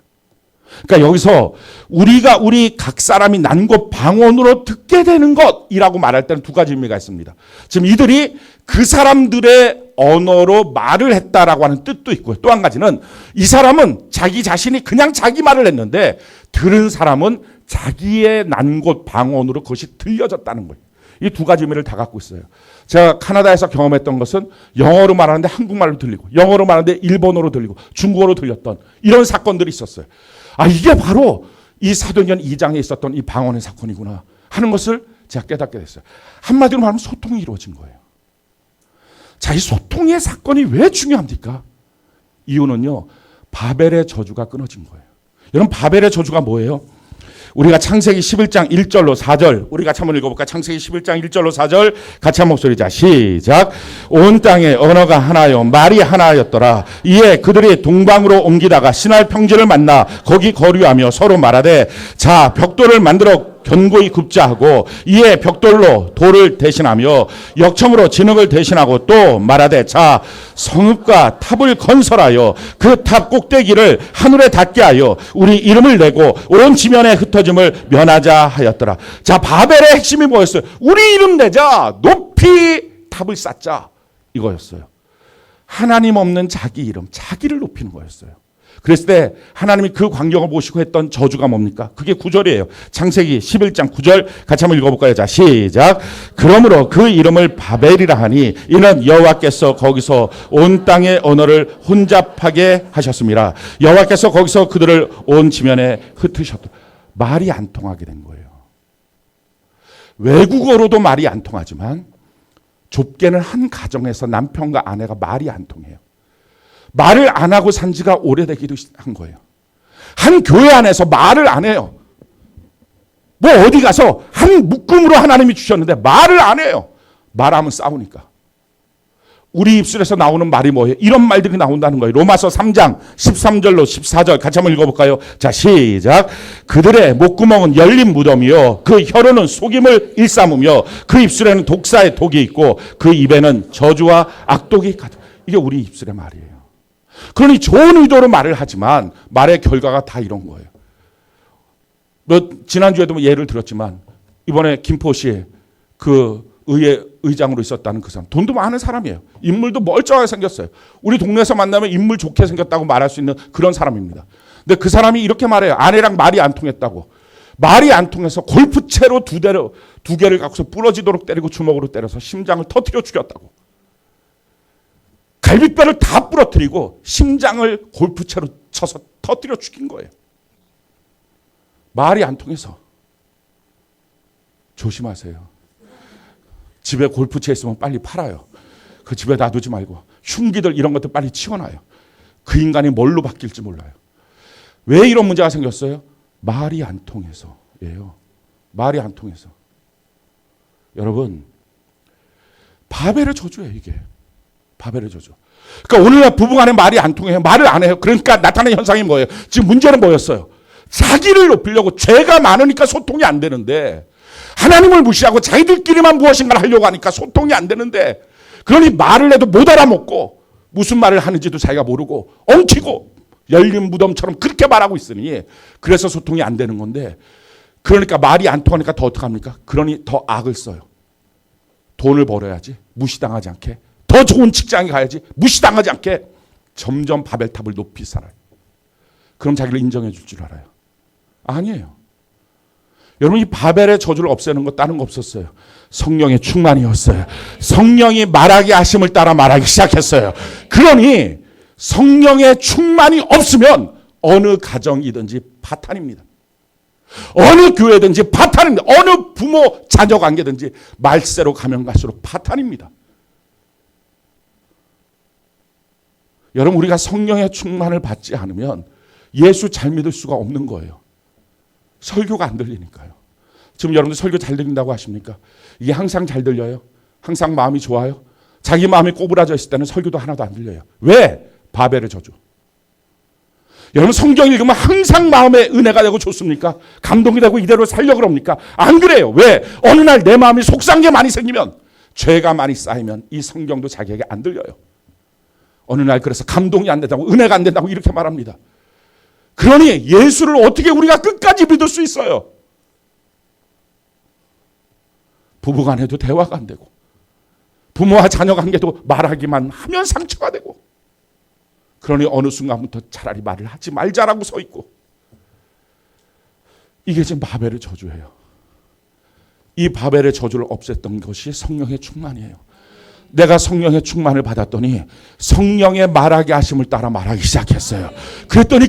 그러니까 여기서 우리 각 사람이 난 곳 방언으로 듣게 되는 것이라고 말할 때는 두 가지 의미가 있습니다. 지금 이들이 그 사람들의 언어로 말을 했다라고 하는 뜻도 있고요. 또 한 가지는 이 사람은 자기 자신이 그냥 자기 말을 했는데 들은 사람은 자기의 난 곳 방언으로 그것이 들려졌다는 거예요. 이 두 가지 의미를 다 갖고 있어요. 제가 카나다에서 경험했던 것은 영어로 말하는데 한국말로 들리고, 영어로 말하는데 일본어로 들리고, 중국어로 들렸던 이런 사건들이 있었어요. 아, 이게 바로 이 사도행전 2장에 있었던 이 방언의 사건이구나 하는 것을 제가 깨닫게 됐어요. 한마디로 말하면 소통이 이루어진 거예요. 자, 이 소통의 사건이 왜 중요합니까? 이유는요, 바벨의 저주가 끊어진 거예요. 여러분, 바벨의 저주가 뭐예요? 우리가 창세기 11장 1절로 4절 우리 같이 한번 읽어볼까? 창세기 11장 1절로 4절 같이 한 목소리 자 시작. 온 땅에 언어가 하나요 말이 하나였더라. 이에 그들이 동방으로 옮기다가 신할 평지를 만나 거기 거류하며 서로 말하되 자 벽돌을 만들어 견고히 굽자 하고 이에 벽돌로 돌을 대신하며 역청으로 진흙을 대신하고 또 말하되 자 성읍과 탑을 건설하여 그 탑 꼭대기를 하늘에 닿게 하여 우리 이름을 내고 온 지면에 흩어짐을 면하자 하였더라. 자, 바벨의 핵심이 뭐였어요? 우리 이름 내자, 높이 탑을 쌓자, 이거였어요. 하나님 없는 자기 이름, 자기를 높이는 거였어요. 그랬을 때 하나님이 그 광경을 보시고 했던 저주가 뭡니까? 그게 9절이에요. 창세기 11장 9절 같이 한번 읽어볼까요? 자, 시작. 그러므로 그 이름을 바벨이라 하니 이는 여호와께서 거기서 온 땅의 언어를 혼잡하게 하셨습니다. 여호와께서 거기서 그들을 온 지면에 흩으셨다. 말이 안 통하게 된 거예요. 외국어로도 말이 안 통하지만 좁게는 한 가정에서 남편과 아내가 말이 안 통해요. 말을 안 하고 산 지가 오래되기도 한 거예요. 한 교회 안에서 말을 안 해요. 뭐 어디 가서 한 묶음으로 하나님이 주셨는데 말을 안 해요. 말하면 싸우니까. 우리 입술에서 나오는 말이 뭐예요? 이런 말들이 나온다는 거예요. 로마서 3장 13절로 14절 같이 한번 읽어볼까요? 자, 시작. 그들의 목구멍은 열린 무덤이요 그 혀로는 속임을 일삼으며 그 입술에는 독사의 독이 있고 그 입에는 저주와 악독이 가득. 이게 우리 입술의 말이에요. 그러니 좋은 의도로 말을 하지만 말의 결과가 다 이런 거예요. 지난주에도 예를 들었지만 이번에 김포시에 그 의장으로 있었다는 그 사람, 돈도 많은 사람이에요. 인물도 멀쩡하게 생겼어요. 우리 동네에서 만나면 인물 좋게 생겼다고 말할 수 있는 그런 사람입니다. 근데 그 사람이 이렇게 말해요. 아내랑 말이 안 통했다고. 말이 안 통해서 골프채로 두 개를 갖고서 부러지도록 때리고 주먹으로 때려서 심장을 터뜨려 죽였다고. 갈비뼈를 다 부러뜨리고 심장을 골프채로 쳐서 터뜨려 죽인 거예요. 말이 안 통해서. 조심하세요. 집에 골프채 있으면 빨리 팔아요. 그 집에 놔두지 말고 흉기들 이런 것들 빨리 치워놔요. 그 인간이 뭘로 바뀔지 몰라요. 왜 이런 문제가 생겼어요? 말이 안 통해서예요. 말이 안 통해서. 여러분, 바벨의 저주예요, 이게. 바벨의 저주. 그러니까 오늘날 부부간에 말이 안 통해요. 말을 안 해요. 그러니까 나타나는 현상이 뭐예요? 지금 문제는 뭐였어요? 자기를 높이려고 죄가 많으니까 소통이 안 되는데 하나님을 무시하고 자기들끼리만 무엇인가를 하려고 하니까 소통이 안 되는데 그러니 말을 해도 못 알아먹고 무슨 말을 하는지도 자기가 모르고 엉키고 열린 무덤처럼 그렇게 말하고 있으니 그래서 소통이 안 되는 건데 그러니까 말이 안 통하니까 더 어떡합니까? 그러니 더 악을 써요. 돈을 벌어야지 무시당하지 않게 더 좋은 직장에 가야지 무시당하지 않게 점점 바벨탑을 높이 살아요. 그럼 자기를 인정해 줄 줄 알아요. 아니에요. 여러분 이 바벨의 저주를 없애는 거 다른 거 없었어요. 성령의 충만이었어요. 성령이 말하게 하심을 따라 말하기 시작했어요. 그러니 성령의 충만이 없으면 어느 가정이든지 파탄입니다. 어느 교회든지 파탄입니다. 어느 부모 자녀 관계든지 말세로 가면 갈수록 파탄입니다. 여러분 우리가 성령의 충만을 받지 않으면 예수 잘 믿을 수가 없는 거예요. 설교가 안 들리니까요. 지금 여러분들 설교 잘 들린다고 하십니까? 이게 항상 잘 들려요? 항상 마음이 좋아요? 자기 마음이 꼬부라져 있을 때는 설교도 하나도 안 들려요. 왜? 바벨의 저주. 여러분 성경 읽으면 항상 마음에 은혜가 되고 좋습니까? 감동이 되고 이대로 살려고 그럽니까? 안 그래요. 왜? 어느 날 내 마음이 속상한 게 많이 생기면 죄가 많이 쌓이면 이 성경도 자기에게 안 들려요. 어느 날 그래서 감동이 안 된다고 은혜가 안 된다고 이렇게 말합니다. 그러니 예수를 어떻게 우리가 끝까지 믿을 수 있어요? 부부간에도 대화가 안 되고 부모와 자녀 관계도 말하기만 하면 상처가 되고 그러니 어느 순간부터 차라리 말을 하지 말자라고 서 있고 이게 지금 바벨의 저주예요. 이 바벨의 저주를 없앴던 것이 성령의 충만이에요. 내가 성령의 충만을 받았더니 성령의 말하게 하심을 따라 말하기 시작했어요. 그랬더니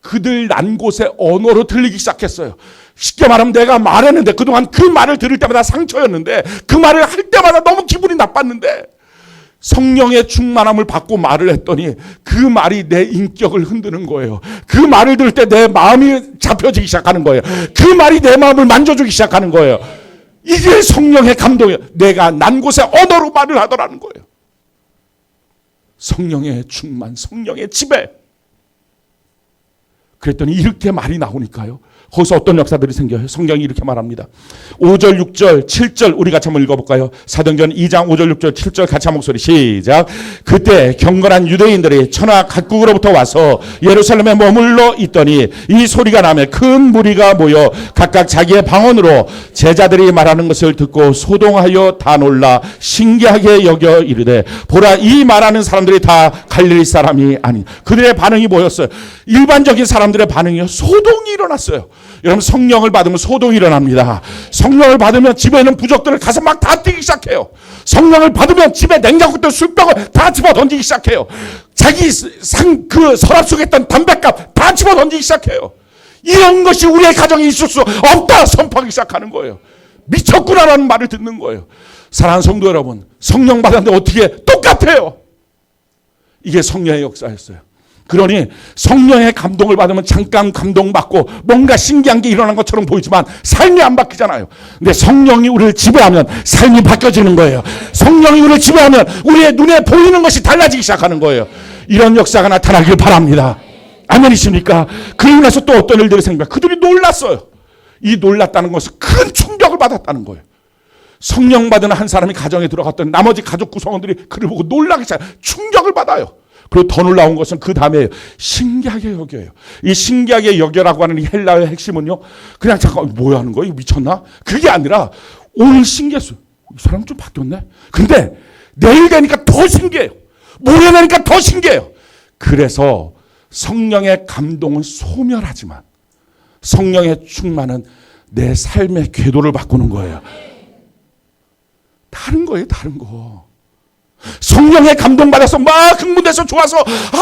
그들 난 곳의 언어로 들리기 시작했어요. 쉽게 말하면 내가 말했는데 그동안 그 말을 들을 때마다 상처였는데 그 말을 할 때마다 너무 기분이 나빴는데 성령의 충만함을 받고 말을 했더니 그 말이 내 인격을 흔드는 거예요. 그 말을 들을 때 내 마음이 잡혀지기 시작하는 거예요. 그 말이 내 마음을 만져주기 시작하는 거예요. 이게 성령의 감동이에요. 내가 난 곳의 언어로 말을 하더라는 거예요. 성령의 충만, 성령의 지배. 그랬더니 이렇게 말이 나오니까요. 거기서 어떤 역사들이 생겨요? 성경이 이렇게 말합니다. 5절, 6절, 7절 우리 같이 한번 읽어볼까요? 사도행전 2장 5절, 6절, 7절 같이 한 목소리 시작. 그때 경건한 유대인들이 천하 각국으로부터 와서 예루살렘에 머물러 있더니 이 소리가 나며 큰 무리가 모여 각각 자기의 방언으로 제자들이 말하는 것을 듣고 소동하여 다 놀라 신기하게 여겨 이르되 보라 이 말하는 사람들이 다 갈릴리 사람이 아닌. 그들의 반응이 뭐였어요? 일반적인 사람들의 반응이요. 소동이 일어났어요. 여러분 성령을 받으면 소동이 일어납니다. 성령을 받으면 집에 있는 부족들을 가서 막 다 뛰기 시작해요. 성령을 받으면 집에 냉장고들 술병을 다 집어 던지기 시작해요. 자기 그 서랍 속에 있던 담뱃값 다 집어 던지기 시작해요. 이런 것이 우리의 가정에 있을 수 없다 선포하기 시작하는 거예요. 미쳤구나라는 말을 듣는 거예요. 사랑하는 성도 여러분, 성령 받았는데 어떻게 똑같아요. 이게 성령의 역사였어요. 그러니 성령의 감동을 받으면 잠깐 감동받고 뭔가 신기한 게 일어난 것처럼 보이지만 삶이 안 바뀌잖아요. 근데 성령이 우리를 지배하면 삶이 바뀌어지는 거예요. 성령이 우리를 지배하면 우리의 눈에 보이는 것이 달라지기 시작하는 거예요. 이런 역사가 나타나길 바랍니다. 아멘이십니까? 그리고 나서 또 어떤 일들이 생깁니다. 그들이 놀랐어요. 이 놀랐다는 것은 큰 충격을 받았다는 거예요. 성령 받은 한 사람이 가정에 들어갔더니 나머지 가족 구성원들이 그를 보고 놀라기 시작해요. 충격을 받아요. 그리고 더 놀라운 것은 그 다음에 신기하게 여겨요. 이 신기하게 여겨라고 하는 이 헬라어의 핵심은요. 그냥 잠깐 뭐야 하는 거예요? 미쳤나? 그게 아니라 오늘 신기했어요. 이 사람 좀 바뀌었네. 근데 내일 되니까 더 신기해요. 모레 되니까 더 신기해요. 그래서 성령의 감동은 소멸하지만 성령의 충만은 내 삶의 궤도를 바꾸는 거예요. 다른 거예요. 다른 거. 성령의 감동받아서 막 흥분돼서 좋아서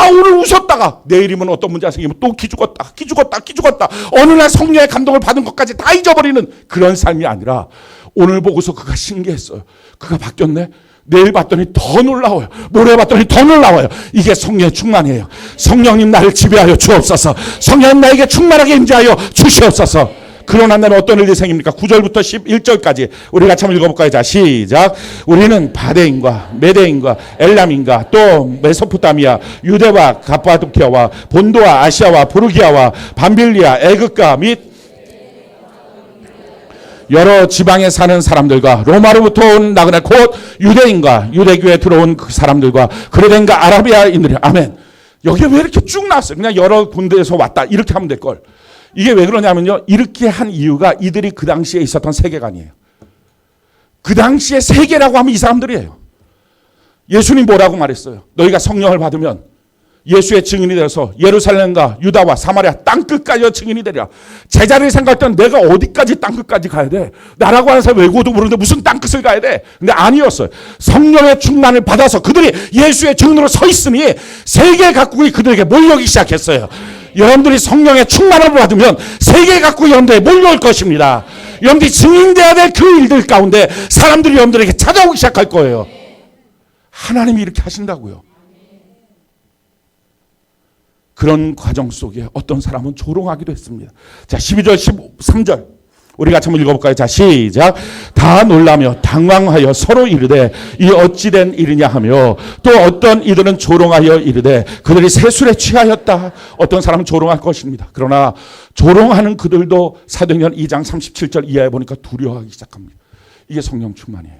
오늘 웃었다가 내일이면 어떤 문제가 생기면 또 기죽었다 어느 날 성령의 감동을 받은 것까지 다 잊어버리는 그런 삶이 아니라 오늘 보고서 그가 신기했어요. 그가 바뀌었네. 내일 봤더니 더 놀라워요. 모레 봤더니 더 놀라워요. 이게 성령의 충만이에요. 성령님 나를 지배하여 주옵소서. 성령님 나에게 충만하게 임재하여 주시옵소서. 그러나 나는 어떤 일이 생깁니까? 9절부터 11절까지 우리 같이 한번 읽어볼까요? 자, 시작. 우리는 바데인과 메데인과 엘람인과 또 메소포타미아, 유대와 갑바도키아와 본도와 아시아와 부르기아와 밤빌리아, 애국가 및 여러 지방에 사는 사람들과 로마로부터 온 나그네 곧 유대인과 유대교에 들어온 그 사람들과 그레덴과 아라비아인들이 아멘. 여기에 왜 이렇게 쭉 나왔어요? 그냥 여러 군데에서 왔다 이렇게 하면 될걸. 이게 왜 그러냐면요. 이렇게 한 이유가 이들이 그 당시에 있었던 세계관이에요. 그 당시에 세계라고 하면 이 사람들이에요. 예수님 뭐라고 말했어요? 너희가 성령을 받으면 예수의 증인이 되어서 예루살렘과 유다와 사마리아 땅끝까지 증인이 되리라. 제자를 생각할 때는 내가 어디까지 땅끝까지 가야 돼? 나라고 하는 사람이 외고도 모르는데 무슨 땅끝을 가야 돼? 근데 아니었어요. 성령의 충만을 받아서 그들이 예수의 증인으로 서 있으니 세계 각국이 그들에게 몰려오기 시작했어요. 여러분들이 성령의 충만을 받으면 세계 각국 여러분들에 몰려올 것입니다. 여러분들이 증인되어야 될 그 일들 가운데 사람들이 여러분들에게 찾아오기 시작할 거예요. 하나님이 이렇게 하신다고요. 그런 과정 속에 어떤 사람은 조롱하기도 했습니다. 자, 12절, 13절. 우리 같이 한번 읽어볼까요? 자, 시작. 다 놀라며 당황하여 서로 이르되 이 어찌된 일이냐 하며 또 어떤 이들은 조롱하여 이르되 그들이 세술에 취하였다. 어떤 사람은 조롱할 것입니다. 그러나 조롱하는 그들도 사도행전 2장 37절 이하에 보니까 두려워하기 시작합니다. 이게 성령 충만이에요.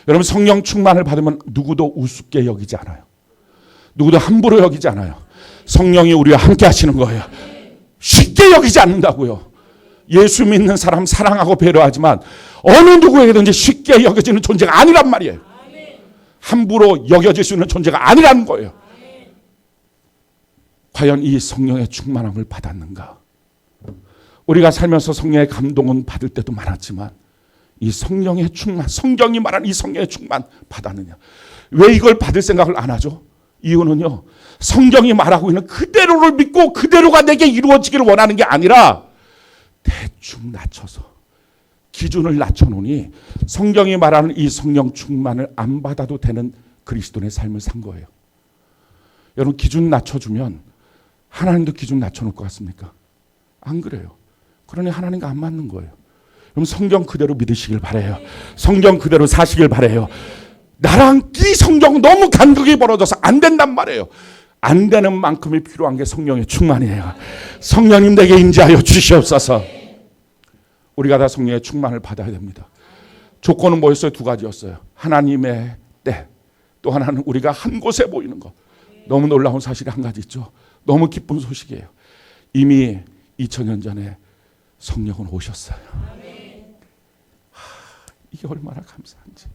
여러분 성령 충만을 받으면 누구도 우습게 여기지 않아요. 누구도 함부로 여기지 않아요. 성령이 우리와 함께 하시는 거예요. 쉽게 여기지 않는다고요. 예수 믿는 사람 사랑하고 배려하지만 어느 누구에게든지 쉽게 여겨지는 존재가 아니란 말이에요. 함부로 여겨질 수 있는 존재가 아니라는 거예요. 과연 이 성령의 충만함을 받았는가? 우리가 살면서 성령의 감동은 받을 때도 많았지만 이 성령의 충만, 성경이 말하는 이 성령의 충만 받았느냐? 왜 이걸 받을 생각을 안 하죠? 이유는요. 성경이 말하고 있는 그대로를 믿고 그대로가 내게 이루어지기를 원하는 게 아니라 대충 낮춰서 기준을 낮춰놓으니 성경이 말하는 이 성령 충만을 안 받아도 되는 그리스도인의 삶을 산 거예요. 여러분 기준 낮춰주면 하나님도 기준 낮춰놓을 것 같습니까? 안 그래요. 그러니 하나님과 안 맞는 거예요. 그럼 성경 그대로 믿으시길 바라요. 성경 그대로 사시길 바라요. 나랑 이 성경 너무 간극이 벌어져서 안 된단 말이에요. 안 되는 만큼이 필요한 게 성령의 충만이에요. 성령님 내게 임재하여 주시옵소서. 우리가 다 성령의 충만을 받아야 됩니다. 조건은 뭐였어요? 두 가지였어요. 하나님의 때, 또 하나는 우리가 한 곳에 모이는 것. 너무 놀라운 사실이 한 가지 있죠. 너무 기쁜 소식이에요. 이미 2000년 전에 성령은 오셨어요. 이게 얼마나 감사한지.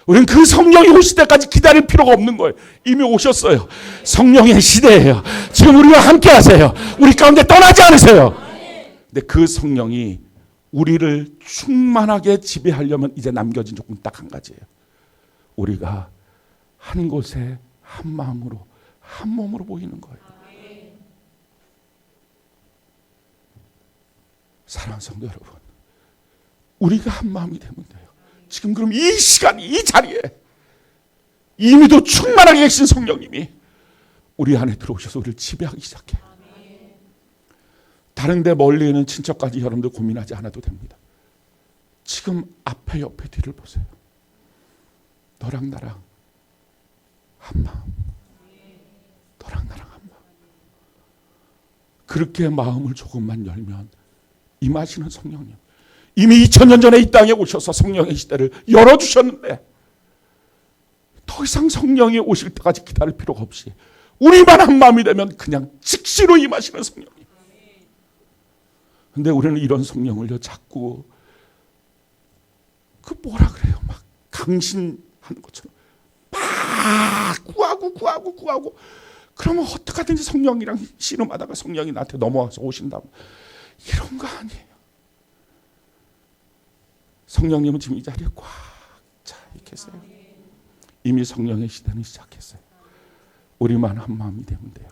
우리는 그 성령이 오실 때까지 기다릴 필요가 없는 거예요. 이미 오셨어요. 성령의 시대예요. 지금 우리와 함께 하세요. 우리 가운데 떠나지 않으세요. 근데 그 성령이 우리를 충만하게 지배하려면 이제 남겨진 조건 딱 한 가지예요. 우리가 한 곳에 한 마음으로 한 몸으로 모이는 거예요. 사랑하는 성도 여러분, 우리가 한 마음이 되면 돼요. 지금 그럼 이 시간 이 자리에 이미도 충만하게 계신 성령님이 우리 안에 들어오셔서 우리를 지배하기 시작해요. 다른데 멀리 있는 친척까지 여러분들 고민하지 않아도 됩니다. 지금 앞에 옆에 뒤를 보세요. 너랑 나랑 한 마음. 너랑 나랑 한 마음. 그렇게 마음을 조금만 열면 임하시는 성령님. 이미 2000년 전에 이 땅에 오셔서 성령의 시대를 열어주셨는데 더 이상 성령이 오실 때까지 기다릴 필요가 없이 우리만 한 마음이 되면 그냥 즉시로 임하시는 성령님. 근데 우리는 이런 성령을요 자꾸 그 뭐라 그래요? 막 강신하는 것처럼 막 구하고 그러면 어떡하든지 성령이랑 씨름하다가 성령이 나한테 넘어와서 오신다면 이런 거 아니에요. 성령님은 지금 이 자리에 꽉 차 계세요. 이미 성령의 시대는 시작했어요. 우리만 한 마음이 되면 돼요.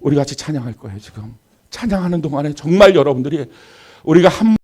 우리 같이 찬양할 거예요. 지금 찬양하는 동안에 정말 여러분들이 우리가 한